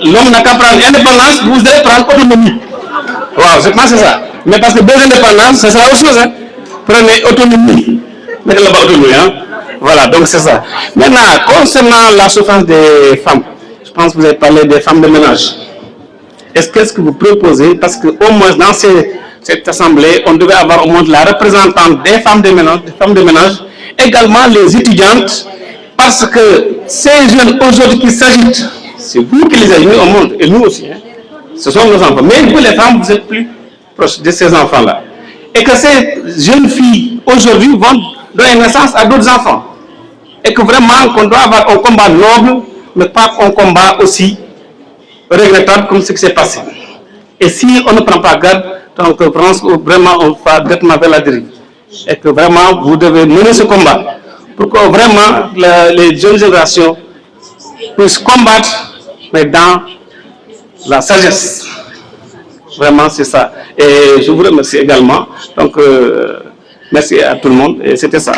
L'homme n'a qu'à prendre indépendance, vous allez prendre autonomie. Wow, je pense que c'est ça. Mais parce que deux indépendances, ça sera autre chose. Hein? Prenez autonomie. Mettez là-bas autonomie. Hein? Voilà, donc c'est ça. Maintenant, concernant la souffrance des femmes, je pense que vous avez parlé des femmes de ménage. Qu'est-ce que vous proposez? Parce qu'au moins dans cette assemblée, on devait avoir au moins la représentante des femmes de ménage, également les étudiantes, parce que ces jeunes aujourd'hui qui s'agitent, c'est vous qui les avez mis au monde, et nous aussi. Hein. Ce sont nos enfants. Mais vous les femmes, vous êtes plus proches de ces enfants-là. Et que ces jeunes filles aujourd'hui vont donner naissance à d'autres enfants. Et que vraiment qu'on doit avoir un combat noble, mais pas un combat aussi regrettable comme ce qui s'est passé. Et si on ne prend pas garde, donc vraiment on va directement vers la dérive. Et que vraiment vous devez mener ce combat pour que vraiment les jeunes générations puissent combattre, mais dans la sagesse. Vraiment c'est ça. Et je vous remercie également. Donc merci à tout le monde. Et c'était ça.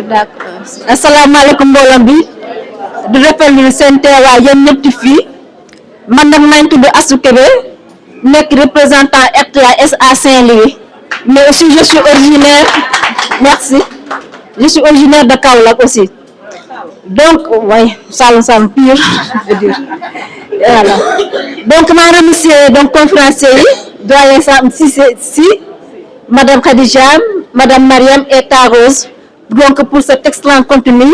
D'accord. Asalaamaaleykum mbooloo bi di rafetlu seen teewaay yéen ñetti fii man nag maa ngi tudd Astou Kébé nekk représentant RTS à Saint-Louis mais aussi je suis originaire de Kaolack aussi donc oui Saloum pur je veux dire voilà donc maa remercier donc conférenciers yi doyen Sam si Madame Khadija, Madame Mariam et Tarose donc pour cet excellent contenu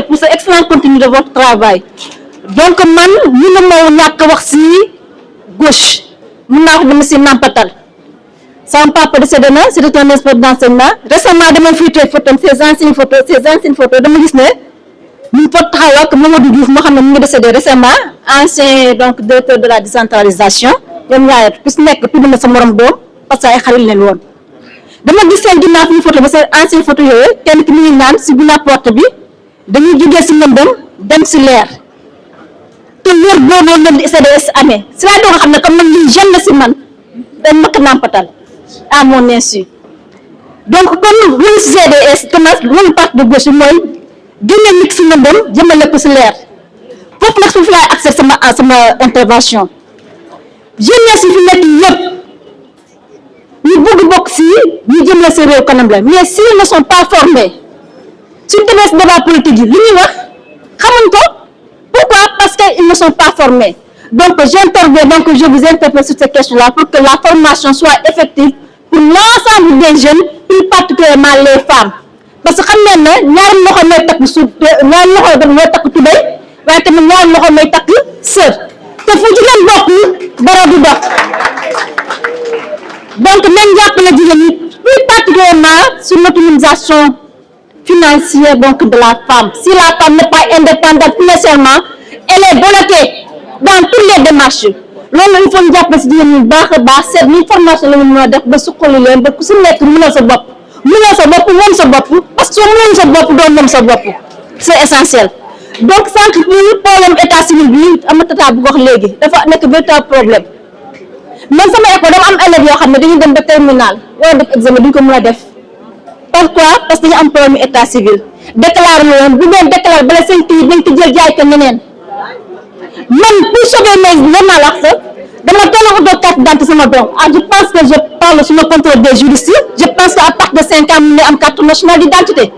pour cet excellent contenu de votre travail. Donc man ñu ne ma ñàkk wax ci gauche mun naa wax dama ci nampatal sama papa décédé na c'était un inspecteur d'enseignement récemment dama fiy teg photo ces anciennes photos dama gis ne ñu fa taxaw ak Mamadou Diouf moo xam ne mu ngi décédé récemment ancien donc directeur de la décentralisation ñoom ñaar ku ci nekk tudd na sa morom doom parce que ay xarit leen woon dama gis seen ginnaaw fi ñu photo ba seen ancienne photo yooyu kenn ki mi ngi naan ci ginnaaw porte bi dañuy jógee ci lëndëm dem ci leer te wér boobu la di CDS amee si laa doon xam ne comme man lii jeune la ci man dañ ma ko nampatal à mon insu donc comme lu ci CDS Thomas loolu parti de gauche mooy génne nit ci lëndëm jëmale ko ci leer foofu nag foofu laay accès sama intervention jeunesse yi fi nekk yëpp ñu bëgg bokk ci ñu jëmale sa réew kanam la mais s'ils ne sont pas formés suñu demee ci débat politique yi li ñuy wax xamuñ ko pourquoi parce que ils ne sont pas formés Donc j'interviens, donc je vous interpelle sur cette question-là pour que la formation soit effective pour l'ensemble des jeunes, plus particulièrement les femmes. Parce que xam ngeen ne ñaari loxo mooy takk suuf ñaari loxo mooy takk tubéy waaye tamit ñaari loxo mooy takk sër te fu jigéen bokk dara du dox. Donc nañ jàppale jigéen ñi plus particulièrement sur l'autonomisation financière donc de la femme. Si la femme n'est pas indépendante financièrement, elle est bloquée dans toutes les démarches. loolu il faut ñu jàppale si jigéen ñi baax a baax seet ni formation la ñu mën a def ba suqali leen ba ku si nekk mënal sa bopp moom sa bopp parce que soo mënoon sa bopp doo moom sa bopp c'est essentiel. Donc sànq fii problème état civil bi am na tata bu ko wax léegi dafa nekk véritable problème man sama école dama am élèves yoo xam ne dañuy dem ba terminal war a def examen duñ ko mën a def. Pourquoi? Parce que dañu am problème état civil déclaré leen bu doon déclaré bala seen kii dañ ko jël jaay ko ñeneen man pour sauver mes normal wax sax dama teel a utoo carte d'identité sama doom je pense que je parle sur le contrôle des juristes je pense que à partir de 5 ans mu ne am carte nationale d'identité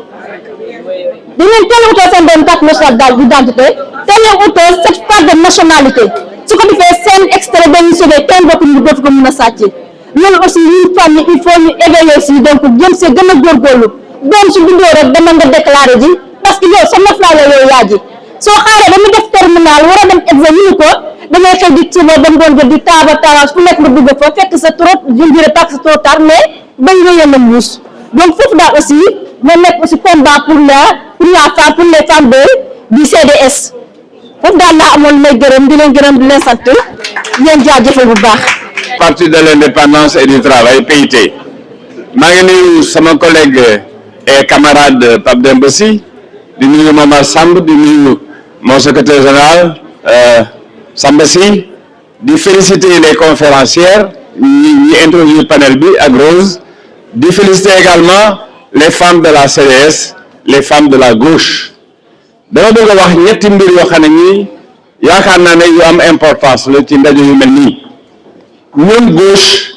dañ leen teel a utoo seen doom carte nationale d'identité teel a utoo certificat de nationalité su ko defee seen extrait dañuy sauver kenn bopp ñu dootu ko mën a sàcce. loolu aussi ñun famille il faut ñu éveiller aussi donc jëm see gën a góorgóorlu doom su bindoo rek dama nga déclaré ji parce que yow sa naflaay la yow yaa ji soo xaaree ba mu def terminal war a dem examen ko da ngay xëy di suba ba ngoon jot di taaba fu nekk nga dugg fa fekk sa trop jëndire tak sa trop tard mais bañ nga yéen a muus donc foofu daal aussi moo nekk aussi combat pour les femmes du CDS foofu daal laa amoon may gërëm di leen sant leen jaajëfal bu baax. Parti de l'indépendance et du travail PIT maa ngi nuyu sama collègue et camarade Pape Demba Sy di nuyu Momar Samb di nuyu mon secrétaire général Samba Sy di féliciter les conférencières ñi introduire panel bi ak Rose di féliciter également les femmes de la CDS les femmes de la gauche dama bëgg a wax ñetti mbir yoo xam ne ñii yaakaar naa ne yu am importance la ci ndaje yu mel nii. ñun gauche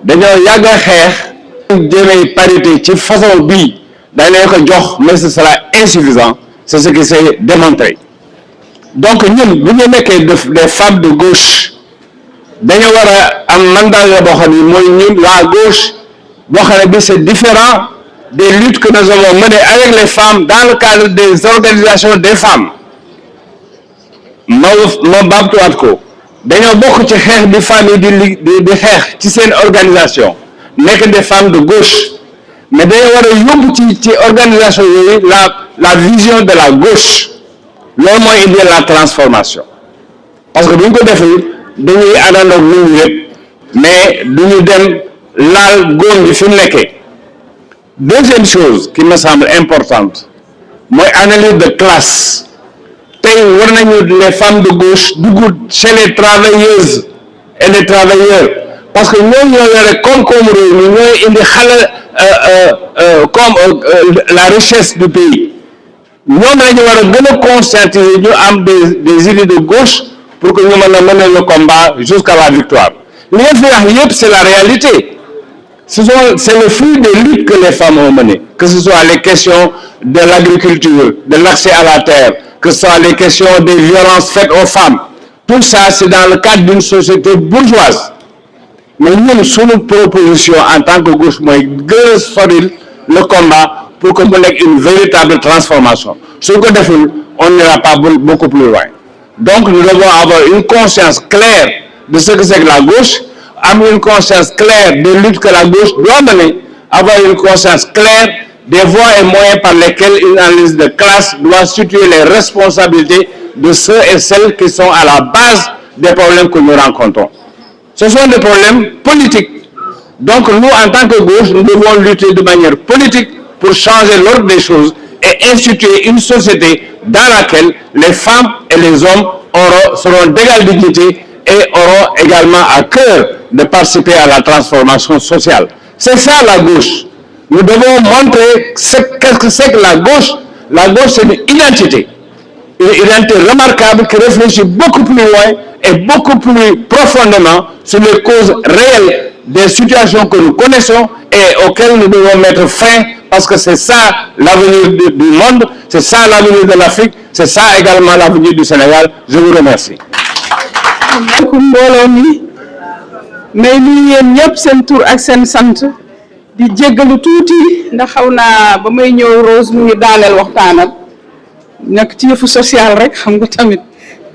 dañoo yàgg a xeex jëmee parité ci façon bii dañ leen ko jox mais ce sera insuffisant c'est ce qui s'est démontré donc ñun bu ñu nekkee des femmes de gauche dañoo war a am mandat boo xam ne mooy ñun la gauche boo xam ne bi c'est différent des luttes que nous avons menées avec les femmes dans le cadre des organisations des femmes ma baamtuwaat ko dañoo bokk ci xeex bi femmes yi di xeex ci seen organisation nekk des femmes de gauche mais dañoo war a yóbbu ci organisation yooyu la vision de la gauche loolu mooy indi la transformation parce que bu ñu ko defee dañuy àndandoog nit ñi yëpp mais du ñu dem laal góom bi fi mu nekkee. Deuxième chose qui me semble importante mooy analyse de classe. tey war nañu les femmes de gauche dugg chez les travailleuses et les travailleurs parce que ñoo yore koom-koomu réew mi ñooy indi comme la richesse du pays ñoom lañu war a gën a conscientiser ñu am des idées de gauche pour que ñu mën a mener le combat jusqu'à la victoire li ngeen fi wax yëpp c'est la réalité c'est le fruit des luttes que les femmes ont menées que ce soit les questions de l'agriculture de l'accès à la terre que ce soit les questions des violences faites aux femmes tout ça c'est dans le cadre d'une société bourgeoise mais ñun suñu proposition en tant que gauche mooy gën a soril le combat pour que mu nekk une véritable transformation suñ ko deful on n'ira pas beaucoup plus loin donc nous devons avoir une conscience claire de ce que c'est que la gauche avoir une conscience claire des luttes que la gauche doit mener avoir une conscience claire des voies et moyens par lesquels une analyse de classe doit situer les responsabilités de ceux et celles qui sont à la base des problèmes que nous rencontrons. Ce sont des problèmes politiques. Donc nous, en tant que gauche, nous devons lutter de manière politique pour changer l'ordre des choses et instituer une société dans laquelle les femmes et les hommes seront d'égale dignité et auront également à cœur de participer à la transformation sociale. C'est ça la gauche. Nous devons montrer qu'est-ce que c'est que la gauche. La gauche, c'est une identité remarquable qui réfléchit beaucoup plus loin et beaucoup plus profondément sur les causes réelles des situations que nous connaissons et auxquelles nous devons mettre fin parce que c'est ça l'avenir du monde, c'est ça l'avenir de l'Afrique, c'est ça également l'avenir du Sénégal. Je vous remercie. asalaamaaleykum mbooloo mi may nuyu yéen ñëpp seen tur ak seen sant di jéggalu tuuti ndax xaw naa ba may ñëw Rose mu ngi daaneel waxtaanam nekk ci yëfu social rek xam nga tamit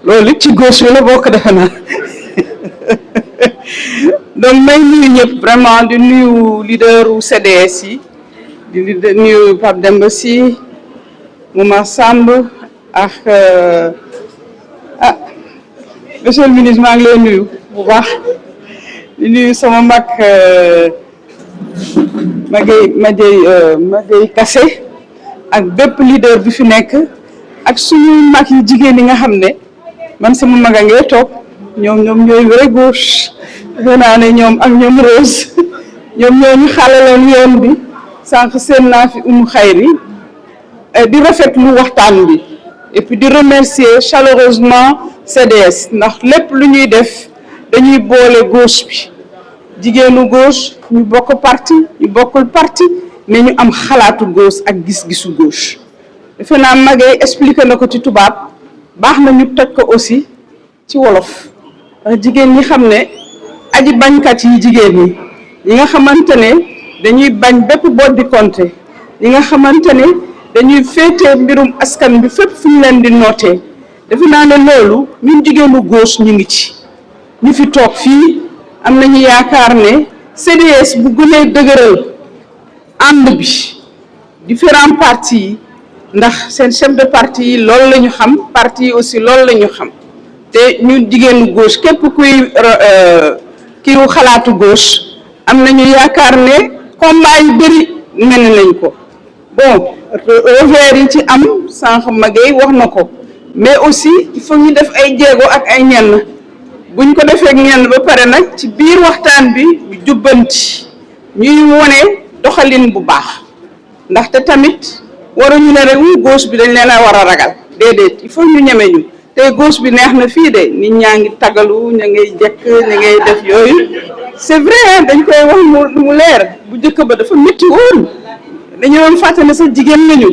loolu ci gauche bi la bokk defe naa donc may nuyu ñëpp vraiment di nuyu leaderu CDS yi di nuyu Pape Demba Sy Momar Samb ak monsieur le ministre maa ngi lay nuyu bu baax di nuyu sama mag Magay Kassé ak bépp leader bi fi nekk ak suñu mag yi jigéen yi nga xam ne man sama mag a ngay toog ñoom ñooy vrai gauche defe naa ne ñoom ak ñoom Rose ñoom ñoo ñu xalaloon yoon bi sànq seen naa fi Umu Xayri di rafetlu waxtaan bi et puis di remercier chaleureusement CDS ndax lépp lu ñuy def dañuy boole gauche bi jigéenu gauche ñu bokk parti ñu bokkul parti mais ñu am xalaatu gauche ak gis-gisu gauche defe naa Magay expliqué na ko ci tubaab baax na ñu toj ko aussi ci wolof ndax jigéen ñi xam ne aji bañkat yi jigéen ñi ñi nga xamante ne dañuy bañ bépp boot di compter ñi nga xamante ne dañuy féetee mbirum askan bi fépp fu ñu leen di nootee defe naa ne loolu ñun jigéenu gauche ñu ngi ci ñu fi toog fii am nañu yaakaar ne CDS bu gënee dëgëral ànd bi différents partis yi ndax seen chef de parti yi loolu la ñu xam parti yi aussi loolu la ñu xam te ñun jigéenu gauche képp kuy kiiwu xalaatu gauche am nañu yaakaar ne combat yu bëri mel nañ ko bon revers yi ci am sànq Magay wax na ko mais aussi il faut ñu def ay jéego ak ay ñenn buñ ko defee ak ñenn ba pare nag ci biir waxtaan bi ñu jubbanti ñuy wone doxalin bu baax ndaxte tamit waruñu ne rek gauche bi dañ leen a war a ragal déedéet il faut ñu ñeme ñu tey gauche bi neex na fii de nit ñaa ngi tagalu ña ngay jekk ña ngay def yooyu c'est vrai dañ koy wax mu leer bu njëkk ba dafa métti woon dañu doon fàtte ne sax jigéen lañu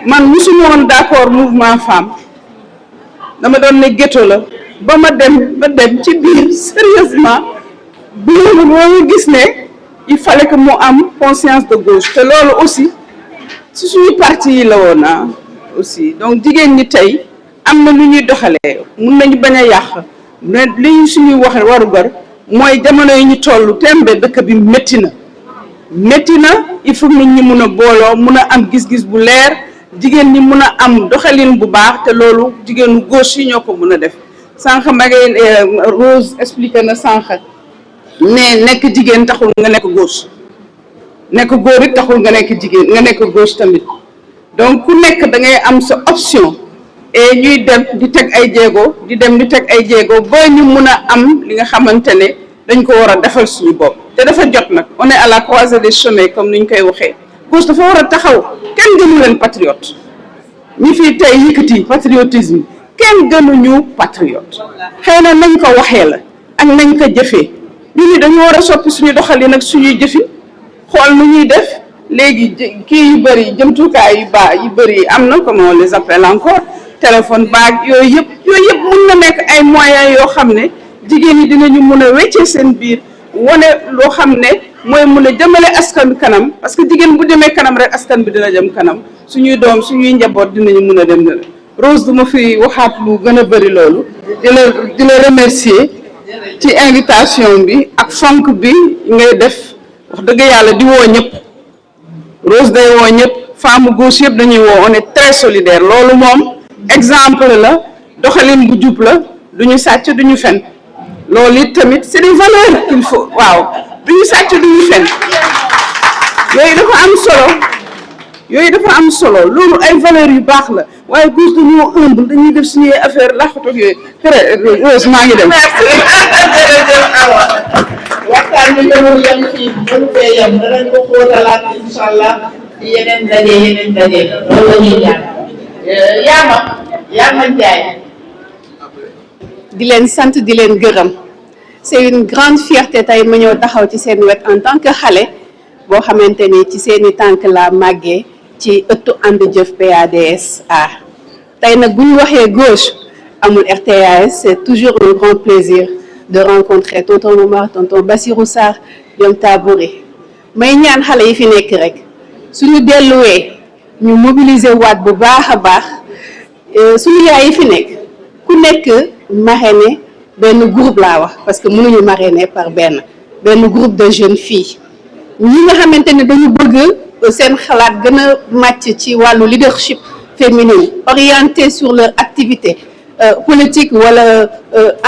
man musuma woon d'accord mouvement femme dama doon ne ghetto la ba ma dem ci biir sérieusement bi moo gis ne il fallait que mu am conscience de gauche te loolu aussi ci suñu parti yi la woon aussi donc jigéen ñi tey am na lu ñuy doxalee mun nañu bañ a yàq mais li ñu suñuy wax warugar mooy jamono yi ñu toll tembe dëkk bi métti na il faut nit ñi mun a booloo mun a am gis-gis bu leer jigéen ñi mun a am doxalin bu baax te loolu jigéenu gauche yi ñoo ko mun a def sànq Magay Rose expliqué na sànq ne nekk jigéen taxul nga nekk gauche nekk góor it taxul nga nekk jigéen nga nekk gauche tamit donc ku nekk da ngay am sa option et ñuy dem di teg ay jéego di dem di teg ay jéego ba ñu mun a am li nga xamante ne dañ ko war a defal suñu bopp te dafa jot nag on est à la croisée des chemins comme ni ñu koy waxee gauche dafa war a taxaw kenn gënu leen patriote ñi fii tey yëkkati patriotisme kenn gënuñu patriote xëy na nañ ko waxee la ak nañ ko jëfee ñu ni dañu war a soppi suñu doxalin ak suñuy jëfin xool nu ñuy def léegi kii yu bëri jëmtukaay yu bëri am na comme on les appelle encore téléphone baag yooyu yëpp mun na nekk ay moyens yoo xam ne jigéen ñi dinañu mun a weccee seen biir wane loo xam ne mooy mun a jëmale askan bi kanam parce que jigéen bu demee kanam rek askan bi dina jëm kanam suñuy doom suñuy njaboot dinañu mun a dem na Rose du ma fi waxaat lu gën a bëri loolu di la remercier ci invitation bi ak fonk bi ngay def wax dëgg yàlla di woo ñëpp Rose day woo ñëpp femme gauche yëpp dañuy woo on est très solidaire loolu moom exemple la doxalin bu jub la duñu sàcc duñu fen loolu it tamit c'est des valeurs qu'il faut waaw duñu sàcc duñu fen yooyu dafa am solo loolu ay valeurs yu baax la waaye gauche dañoo humble dañuy def suñuy affaire laxatu ak yooyu Rose maa ngi dem. waxtaan bi demul yem fii mënu fee yem danañ ko xóotalaat incha allah ci yeneen daje loolu la ñuy ñaan Yaama Ndiaye. di leen sant di leen gërëm c'est une grande fierté tey ma ñëw taxaw ci seen wet en tant que xale boo xamante ni ci seeni tànk la màggee ci ëttu ànd jëf PADS tey nag bu ñu waxee gauche amul RTAS, c'est toujours un grand plaisir de rencontrer tonton Momar, tonton Bassirou Sarr, ñoom Tabouré may ñaan xale yi fi nekk rek suñu delluwee ñu mobiliser waat bu baax a baax suñu yaay yi fi nekk ku nekk marrainer benn groupe laa wax parce que mënuñu marrainer par benn groupe de jeunes filles ñi nga xamante ne dañu bëgg seen xalaat gën a màcc ci wàllu leadership féminine orienté sur leur activité politique wala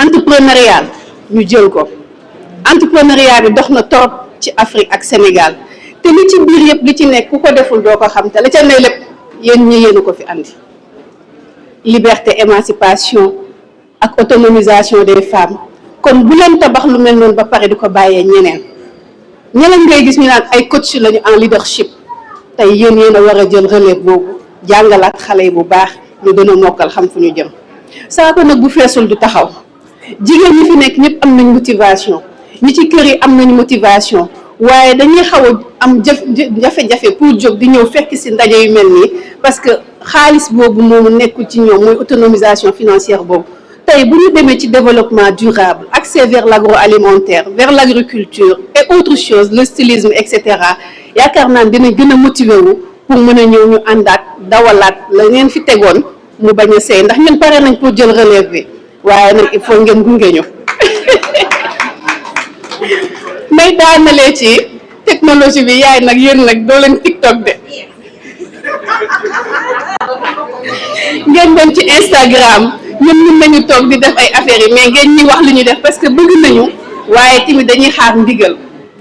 entrepreneuriale ñu jël ko entrepreneuriat bi dox na trop ci Afrique ak Sénégal te li ci biir yëpp li ci nekk ku ko deful doo ko xam te la ca ne lépp yéen ñi yéen ko fi andi liberté émancipation ak autonomisation des femmes kon bu leen tabax lu mel noonu ba pare di ko bàyyee ñeneen ngay gis ñu naan ay coach lañu en leadership tey yéen a war a jël relève boobu jàngalaat xale yi bu baax ñu gën a mokkal xam fu ñu jëm saako nag bu feesul du taxaw jigéen ñi fi nekk ñëpp am nañ motivation ñi ci kër yi am nañ motivation waaye dañuy xaw a am jafe-jafe pour jóg di ñëw fekk si ndaje yu mel nii parce que xaalis boobu moomu nekkul ci ñoom mooy autonomisation financière boobu tey bu ñu demee ci développement durable accès vers l'agroalimentaire vers l'agriculture et autres choses le stylisme etc yaakaar naa dina gën a motiver wu pour mën a ñëw ñu àndaat dawalaat la ngeen fi tegoon mu bañ a seey ndax ñun pare nañ pour jël relève bi waaye nag il faut ngeen gunge ñu may daanalee ci technologie bi yaay nag yéen nag doo leen TikTok de ngeen dem ci Instagram ñun mën nañu toog di def ay affaires yi mais ngeen ñi wax li ñu def parce que bëgg nañu waaye tamit dañuy xaar ndigal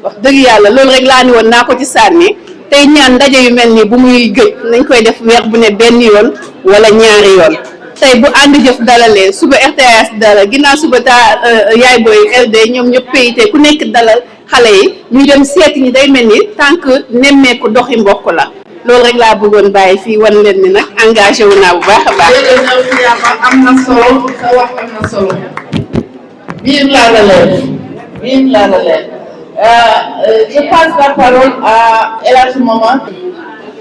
wax dëgg yàlla loolu rek laa ni woon naa ko ci sànni tey ñaan ndaje yu mel nii bu muy gëj nañ koy def weer bu ne benn yoon wala ñaari yoon tey bu ànd jëf dalalee suba RTS dalal ginnaaw suba yaay booy LD ñoom ñëpp PIT ku nekk dalal xale yi ñu dem seeti ñi day mel ni tant que nemmeeku doxi mbokk la loolu rek laa bëggoon bàyyi fii wan leen ni nag engagé wu naa bu baax a baax. am na solo sa wax am na solo vive la relève vive la relève je passe la parole à El Hadj Momar.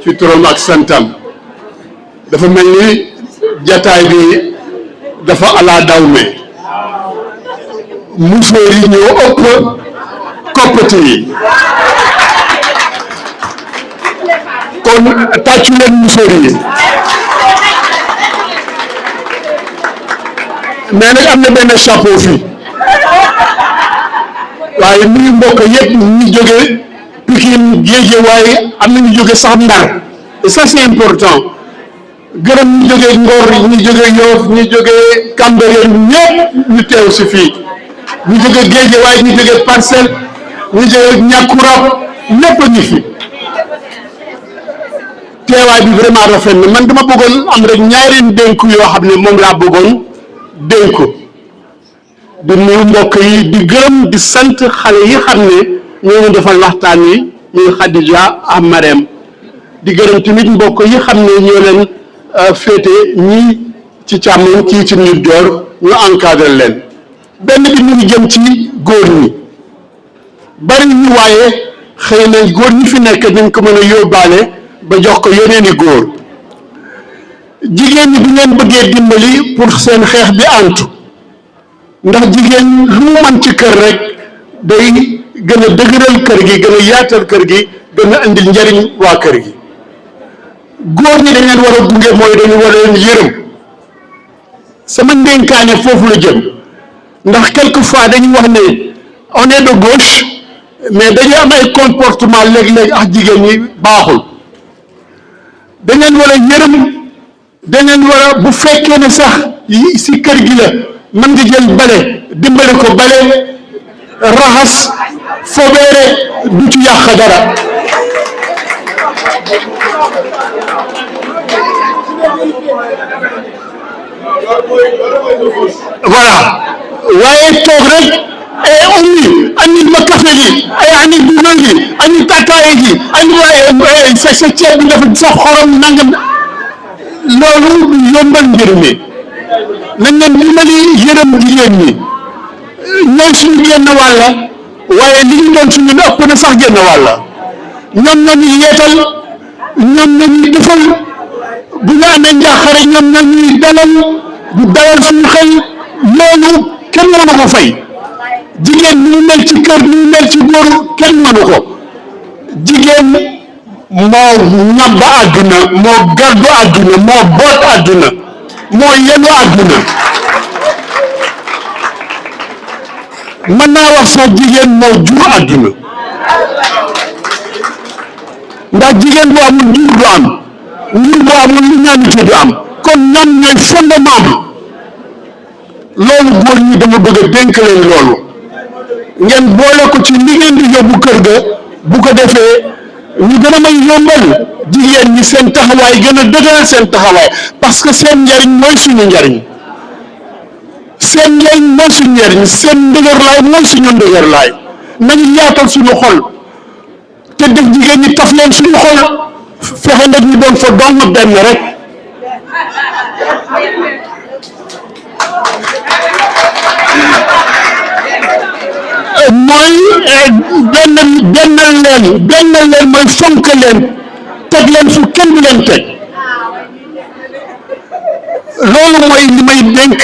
ci turam ak santam dafa mel ni jataay bi dafa ala dawme musóor yi ñoo ëpp koppati yi kon tàccu leen musóor yi mais nag am na benn chapeau fii waaye nuyu mbokk yëpp ñu jóge Pikine Géeje waaye am na ñu jóge sax Ndar et ça c'est important gërëm ñu jóge Ngor ñu jóge Yoff ñu jóge Cambérène ñëpp ñu teew si fii ñu jóge Géeje waaye ñu jóge Parcelles ñu jóge Ñàkkurab ñëpp a ñu fi teewaay bi vraiment rafet na man dama bëggoon am rek ñaari dénku yoo xam ne moom laa bëggoon dénku di nuyu mbokk yi di gërëm di sant xale yi xam ne ñoo ñu defal waxtaan wi ñu Khadija ak Marème di gërëm tamit mbokk yi xam ne ñoo leen féete ñii ci càmmoñ kii ci nit joor ñu encadré leen benn bi mu ngi jëm ci góor ñi bari ñu waaye xëy na góor ñi fi nekk dañ ko mën a yóbbaale ba jox ko yeneeni góor jigéen ñi bu ngeen bëggee dimbali pour seen xeex bi antu ndax jigéen lu mu mën ci kër rek day gën a dëgëral kër gi gën a yaatal kër gi gën a indil njariñ waa kër gi góor ñi dañ leen war a gunge mooy dañu war a leen yërëm sama ndénkaane foofu la jëm ndax quelquefois dañu wax ne on est de gauche mais dañu am ay comportement léeg-léeg ak jigéen ñi baaxul dañ leen war a yërëm dañ leen war a bu fekkee ne sax si kër gi la mën nga jël bale dimbali ko bale raxas fobeere du ci yàq dara voilà waaye toog rek ani ma café gi ani dugal gi ani tataay gi ani sa ceeb bi dafa sa xorom nangam loolu yombal mbir mi nañ leen dimbali yërëm jigéen ñi ñooy suñu génn wàlla waaye li ñu doon suñu ëpp na sax génn wàlla ñoom nañu yeetal ñoom nañuy defal bu ñu amee njaaxare ñoom nañuy dalal du dalal suñu xel loolu kenn mënu ko fay jigéen ni mu mel ci kër ni mu mel ci góor kenn mënu ko jigéen moo ñabba àdduna moo gàddu àdduna moo boot àdduna moo yenu àdduna mën naa wax sax jigéen moo jur àdduna ndax jigéen bu amul njur du am njur bu amul humanité du am kon ñoom ñooy fondement bi loolu góor ñi dama bëgg a dénk leen loolu ngeen boole ko ci li ngeen di yóbbu kër ga bu ko defee ñu gën a may yombal jigéen ñi seen taxawaay gën a dëgëral seen taxawaay parce que seen njariñ mooy suñu njariñ seen njariñ mooy suñu njariñ seen ndëgërlaay mooy suñu ndëgërlaay nañu yaatal suñu xol te def jigéen ñi taf leen suñu xol fexe nag ñu doon fa doon benn rek mooy bennal leen mooy fonk leen teg leen fu kenn du leen teg loolu mooy li may dénk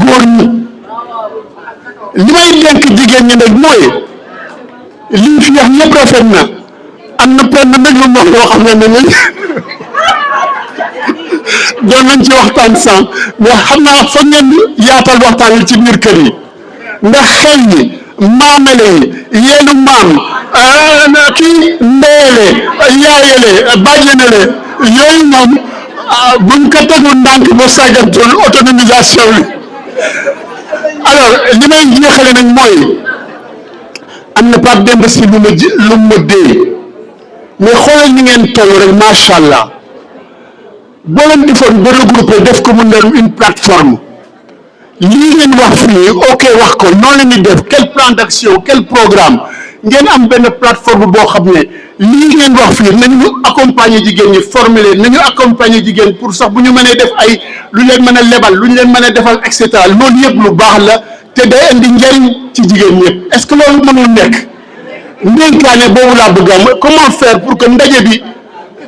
góor ñi li may dénk jigéen ñi nag mooy li ñu fi wax ñëpp rafet na am na penn nag lu wax loo xam ne ni doon nañ ci waxtaan sànq mais xam naa foog ngeen yaatal waxtaan yi ci biir kër yi ndax xel yi maamale yi yeenu maam kii ndeele yaayale bàjjenale yooyu moom buñ ko tegoon ndànk ba sàggantoon autonomisation bi alors li may jeexale nag mooy am na Pape Demba si lu ma dee mais xoolal ni ngeen toll rek macha allah boo leen defoon ba regroupé def ko mu neru une plateforme lii ngeen wax fii ok wax ko noonu la ñuy def quel plan d'action quel programme ngeen am benn plateforme boo xam ne lii ngeen wax fii nañu accompagner jigéen ñi former leen nañu accompagner jigéen pour sax bu ñu mënee def ay lu leen mën a lebal lu ñu leen mën a defal et cetera loolu yëpp lu baax la te day indi njariñ ci jigéen ñëpp est-ce que loolu mënul nekk ndénkaane boobu laa bëgg am comment faire pour que ndaje bi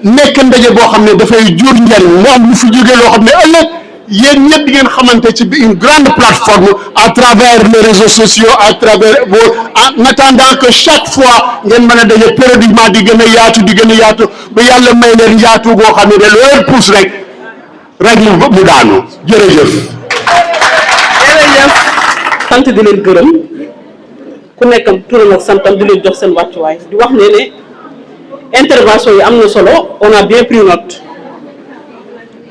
nekk ndaje boo xam ne dafay jur njariñ moo am lu fi jógee loo xam ne ëllëg yéen ñëpp di ngeen xamante ci une grande plateforme à travers les réseaux sociaux à travers en attendant que chaque fois ngeen mën a daje périodiquement di gën a yaatu ba yàlla may leen yaatu boo xam ne de loolu pousse rek mu daanu jërëjëf. jërëjëf sant di leen gërëm ku nekkam turam ak santam di leen jox seen wàccuwaay di wax ne intervention yi am na solo on a bien pris note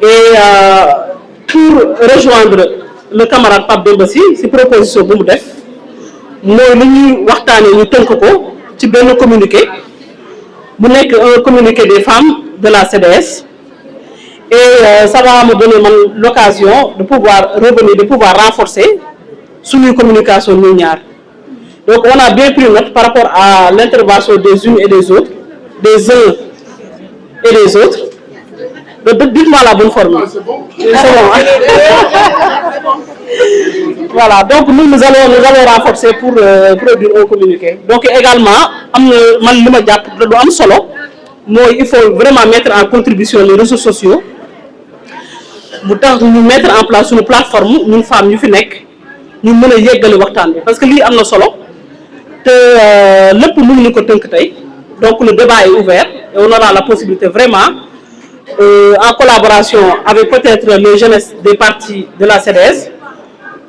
et pour rejoindre le camarade Pape Demba si proposition bu mu def mooy li ñuy waxtaanee ñu tënk ko ci benn communiqué bu nekk un communiqué des femmes de la CDS et ça va me donner l'occasion de pouvoir revenir, de pouvoir renforcer suñuy communication ñu ñaar. Donc on a bien pris note par rapport à l'intervention des unes et des autres, des uns et des autres. Donc dites-moi la bonne formule. C'est bon. Voilà, donc nous allons renforcer pour produire un communiqué. Donc également, il faut vraiment mettre en contribution les réseaux sociaux. Nous mettre en place une plateforme, une femme, nous pouvons parce que lui, il solo. Donc le débat est ouvert et on aura la possibilité vraiment, en collaboration avec peut-être les jeunesses des partis de la CDS,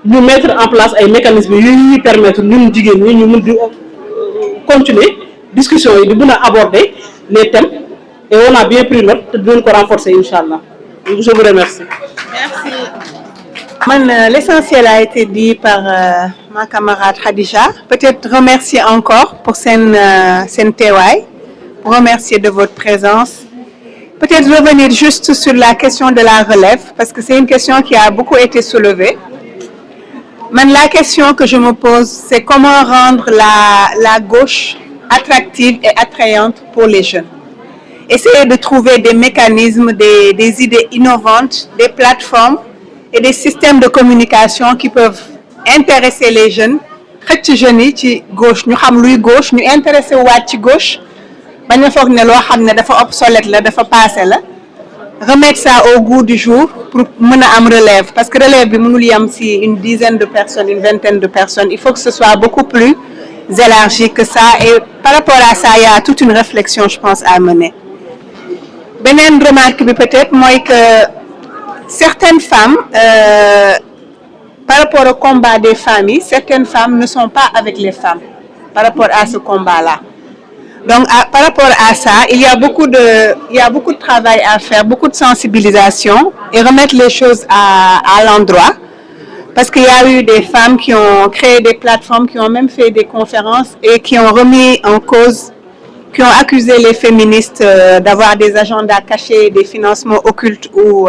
nous mettre en place un mécanisme qui nous permettre de continuer la discussion et de aborder les thèmes. Et on a bien pris note de nous renforcer, Inch'Allah. Je vous remercie. Merci. L'essentiel a été dit par ma camarade Khadija. Peut-être remercier encore pour Sen Tewai, pour remercier de votre présence. Peut-être revenir juste sur la question de la relève, parce que c'est une question qui a beaucoup été soulevée. La question que je me pose, c'est comment rendre la gauche attractive et attrayante pour les jeunes. Essayer de trouver des mécanismes, des idées innovantes, des plateformes et des systèmes de communication qui peuvent intéresser les jeunes. Les jeunes ci gauche, ñu xam luy gauche, ñu intéressé waat ci gauche, bañ a foog ne loo xam ne dafa obsolète la, dafa passé la. remettre ça au goût du jour pour mener am relève parce que relève bi mënul yam si une dizaine de personnes, une vingtaine de personnes. Il faut que ce soit beaucoup plus élargi que ça et par rapport à ça, il y a toute une réflexion, je pense, à mener. Beneen remarque bi peut-être mooy que certaines femmes, par rapport au combat des familles, certaines femmes ne sont pas avec les femmes par rapport à ce combat-là. Donc, par rapport à ça, il y a beaucoup de travail à faire, beaucoup de sensibilisation et remettre les choses à l'endroit. Parce qu'il y a eu des femmes qui ont créé des plateformes, qui ont même fait des conférences et qui ont remis en cause, qui ont accusé les féministes d'avoir des agendas cachés, des financements occultes ou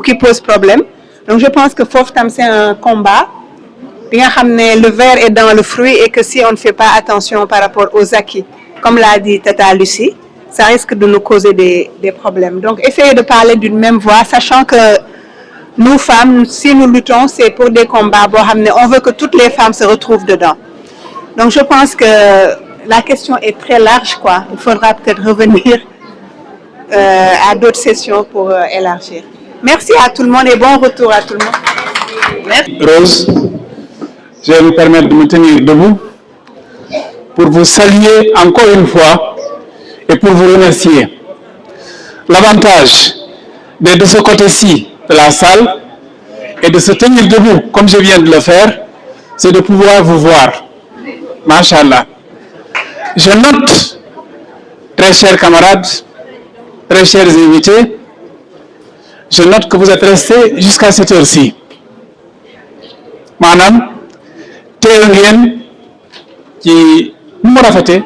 qui posent problème. Donc, je pense que FOFTAM, c'est un combat. Le verre est dans le fruit et que si on ne fait pas attention par rapport aux acquis, comme l'a dit Tata Lucie, ça risque de nous causer des problèmes. Donc, essayez de parler d'une même voix, sachant que nous, femmes, si nous luttons, c'est pour des combats. On veut que toutes les femmes se retrouvent dedans. Donc, je pense que la question est très large, quoi. Il faudra peut-être revenir à d'autres sessions pour élargir. Merci à tout le monde et bon retour à tout le monde. Merci. Rose, je vais me permettre de me tenir debout pour vous saluer encore une fois et pour vous remercier. L'avantage d'être de ce côté-ci de la salle et de se tenir debout, comme je viens de le faire, c'est de pouvoir vous voir. Masha'Allah. Je note, très chers camarades, très chers invités, je note que vous êtes restés jusqu'à cette heure-ci. Madame, teew ngeen ci nu mu rafete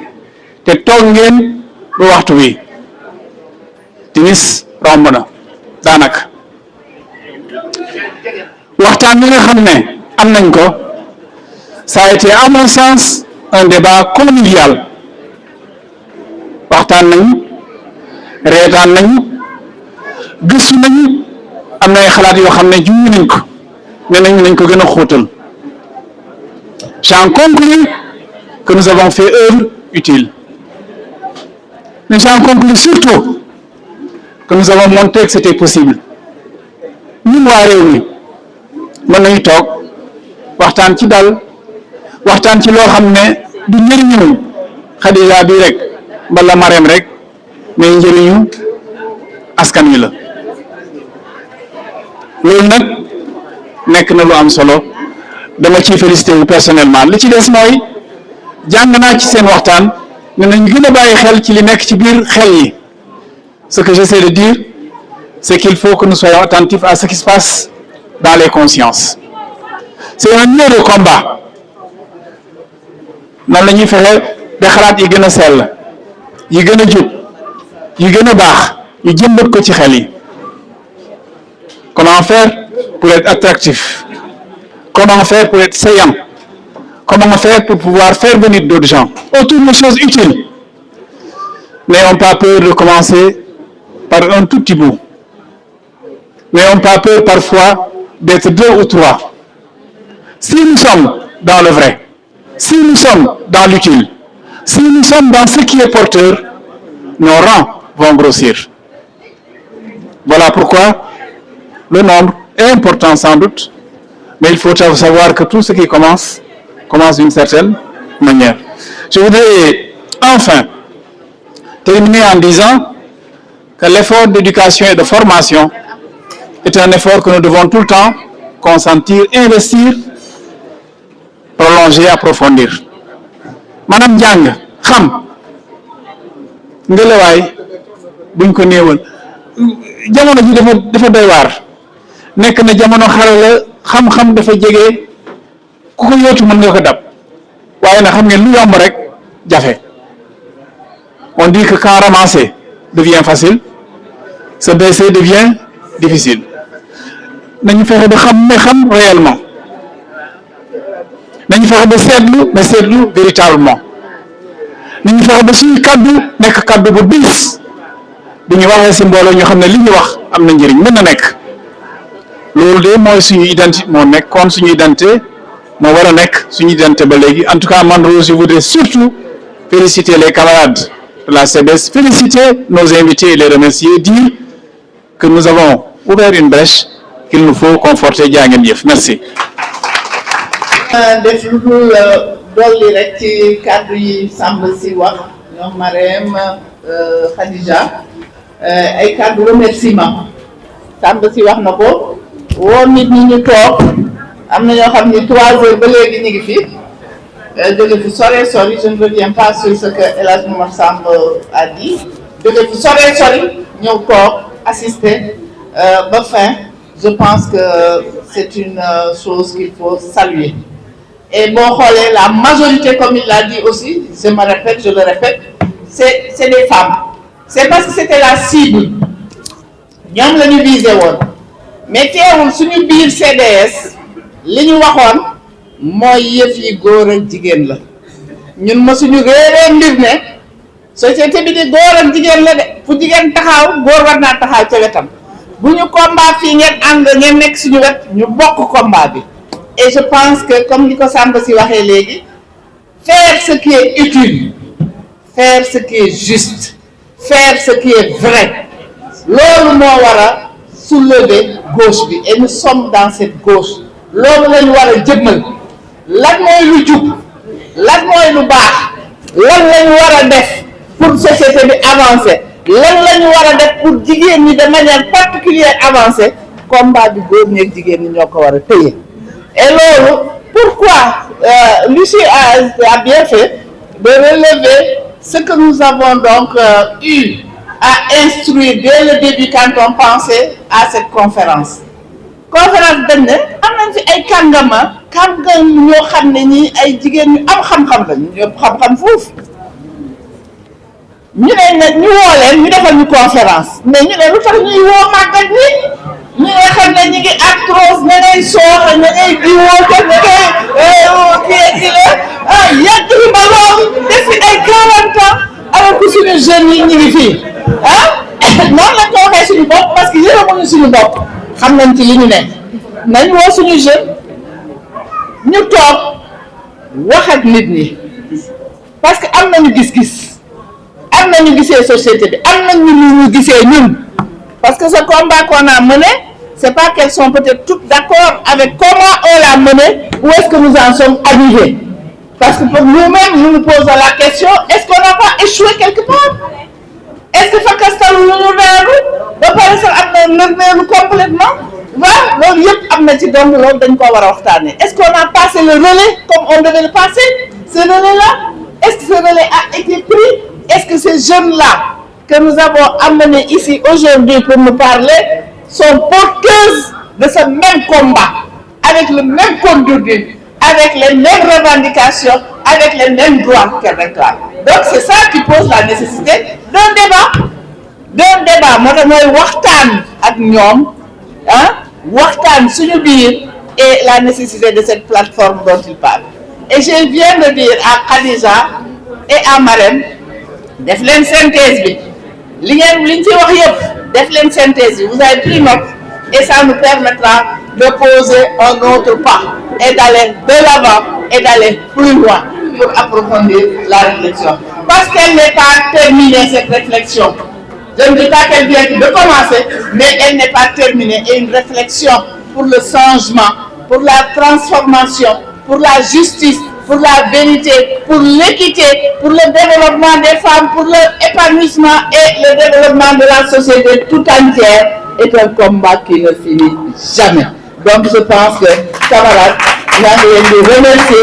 te toog ngeen ba waxtu wi timis romb na daanaka waxtaan bi nga xam ne am nañ ko ça a été à mon sens un débat convivial waxtaan nañu reetaan nañu gëstu nañu am na ay xalaat yoo xam ne junj nañ ko ne nañ ko gën a xóotal. J'en conclus que nous avons fait œuvre utile. Mais j'en conclus surtout que nous avons montré que c'était possible. Nous, waa réew mi mën nañu toog waxtaan ci dal waxtaan ci loo xam ne du njëriñu Khadija bi rek mbala Marème rek mais njëriñu askan wi la. loolu nag nekk na lu am solo. dama ciy félicité wu personnellement li ci des mooy jàng naa ci seen waxtaan ne nañ gën a bàyyi xel ci li nekk ci biir xel yi ce que j'essaie de dire c'est qu'il faut que nous soyons attentifs à ce qui se passe dans les consciences. C'est un lieu de combat noonu la ñuy fexe ba xalaat yi gën a sell yi gën a jub yi gën a baax ñu jëmbat ko ci xel yi. Comment faire pour être attractif? Comment faire pour être saillant? Comment faire pour pouvoir faire venir d'autres gens autour de choses utiles? N'ayons pas peur de commencer par un tout petit bout. N'ayons pas peur parfois d'être deux ou trois. Si nous sommes dans le vrai, si nous sommes dans l'utile, si nous sommes dans ce qui est porteur, nos rangs vont grossir. Voilà pourquoi le nombre est important sans doute, mais il faut savoir que tout ce qui commence d'une certaine manière. Je voudrais enfin terminer en disant que l'effort d'éducation et de formation est un effort que nous devons tout le temps consentir, investir, prolonger, approfondir. Madame Diang, xam ngelawaay buñ ko néewal jamono ji dafa doy waar nekk na jamono xarala xam-xam dafa jege ku ko yootu mën nga ko dab waaye na xam ngeen lu yomb rek jafe. On dit que quand ramasser devient facile, se baisser devient difficile. Nañu fexe ba xam réellement nañu fexe ba seetlu véritablement nañu fexe ba suñu kaddu nekk kaddu bu diis bu ñu waxee ci mbooloo ñu xam ne li ñu wax am na njëriñ mën na nekk. Loolu de mooy suñu identité moo nekkoon suñu identité moo war a nekk suñu identité ba léegi. En tout cas man Rose, je voudrais surtout féliciter les camarades de la CDS, féliciter nos invités et les remercier, dire que nous avons ouvert une brèche qu'il nous faut conforter. Jaa ngeen jëf. Merci. def lu dul dolli rek ci kàddu yi Samb si wax ñoom Marème Khadija ay kàddu remerciement Samb si wax na ko woo nit ñi ñu toog am na ñoo xam ni 3 heures ba léegi ñu ngi fi jóge fi sore sori je ne reviens pas sur ce que El Hadj Momar Samb a dit jóge fi sore sori ñëw toog assister ba fin. Je pense que c'est une chose qu'il faut saluer. Et bon, la majorité, comme il l'a dit aussi, je me répète, je le répète, c'est des femmes. C'est parce que c'était la cible. Nous l'avons visé. Mais si nous avons CDS, ce que nous avons dit, c'est que nous avons dit société bi di góor ak jigéen la de fu jigéen taxaw góor war naa taxaw ca wetam bu ñu combat fii ngeen ànd ngeen nekk suñu wet ñu bokk combat bi. Et je pense que comme ni ko Samb si waxee léegi faire ce qui est utile, faire ce qui est juste, faire ce qui est vrai loolu moo war a soulever gauche bi et nous sommes dans cette gauche loolu lañu war a jëmmal lan mooy lu jub lan mooy lu baax lan lañu war a def pour société bi avancer lan lañu war a def pour jigéen ñi de manière particulière avancer combat bi góor ñi ak jigéen ñi ñoo ko war a téye. Et loolu pourquoi Lucie a bien fait de relever ce que nous avons donc eu à instruire dès le début quand on pensait à cette conférence. Conférence dañ ne am nañ fi ay kàngam ñoo xam ne ñi ay jigéen ñu am xam-xam la ñu ñëpp xam-xam foofu ñu ne nag ñu woo leen ñu defal ñu conférence mais ñu ne lu tax ñuy woo màggat ñi nga xam ne ñu ngi arthrose ña ngay sooxe ña ngay diwoo te ña ngay kii la yàgg fi ba loolu def fi ay 40 ans alors que suñu jeunes yi ñu ngi fii noonu lañ ko waxee suñu bopp parce que yërëmuñu suñu bopp xam nañ ci li ñu ne nañ woo suñu jeune ñu toog wax ak nit ñi parce que am nañu gis-gis am nañu gisee société bi am nañu ñu gisee ñun parce que ce combat qu'on a mené c'est pas qu'elles sont peut-être toutes d'accord avec comment on l'a mené où est-ce que nous en sommes arrivés parce que pour nous-mêmes nous nous posons la question est-ce qu'on n'a pas échoué quelque part est-ce que fakkastalu lu ñu daanu ba pare sax am na nërmeelu complètement waaw loolu yëpp am na ci donc loolu dañ ko war a waxtaanee est-ce qu'on a passé le relais comme on devait le passer ce relais-là est-ce que ce relais a été pris est-ce que ces jeunes-là que nous avons amenés ici aujourd'hui pour nous parler sont porteuses de ce même combat avec le même conduit avec les mêmes revendications avec les mêmes droits qu'elles réclament. Donc c'est ça qui pose la nécessité d'un débat moo tax mooy waxtaan ak ñoom waxtaan suñu biir et la nécessité de cette plateforme dont il parle. Et je viens de dire à Khadija et à Marème def leen synthèse bi li ngeen liñ ci wax yëpp def leen synthèse bi vous avez pris note et ça nous permettra de poser un autre pas et d'aller de l'avant et d'aller plus loin pour approfondir la réflexion parce qu'elle n'est pas terminée cette réflexion. Je ne dis pas qu'elle vient de commencer, mais elle n'est pas terminée. Et une réflexion pour le changement, pour la transformation, pour la justice, pour la vérité, pour l'équité, pour le développement des femmes, pour l'épanouissement et le développement de la société tout entière est un combat qui ne finit jamais. Donc je pense que, camarades, nous allons remercier,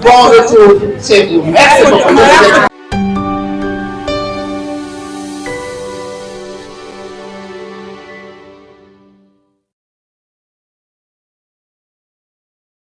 bon retour chez vous. Merci beaucoup.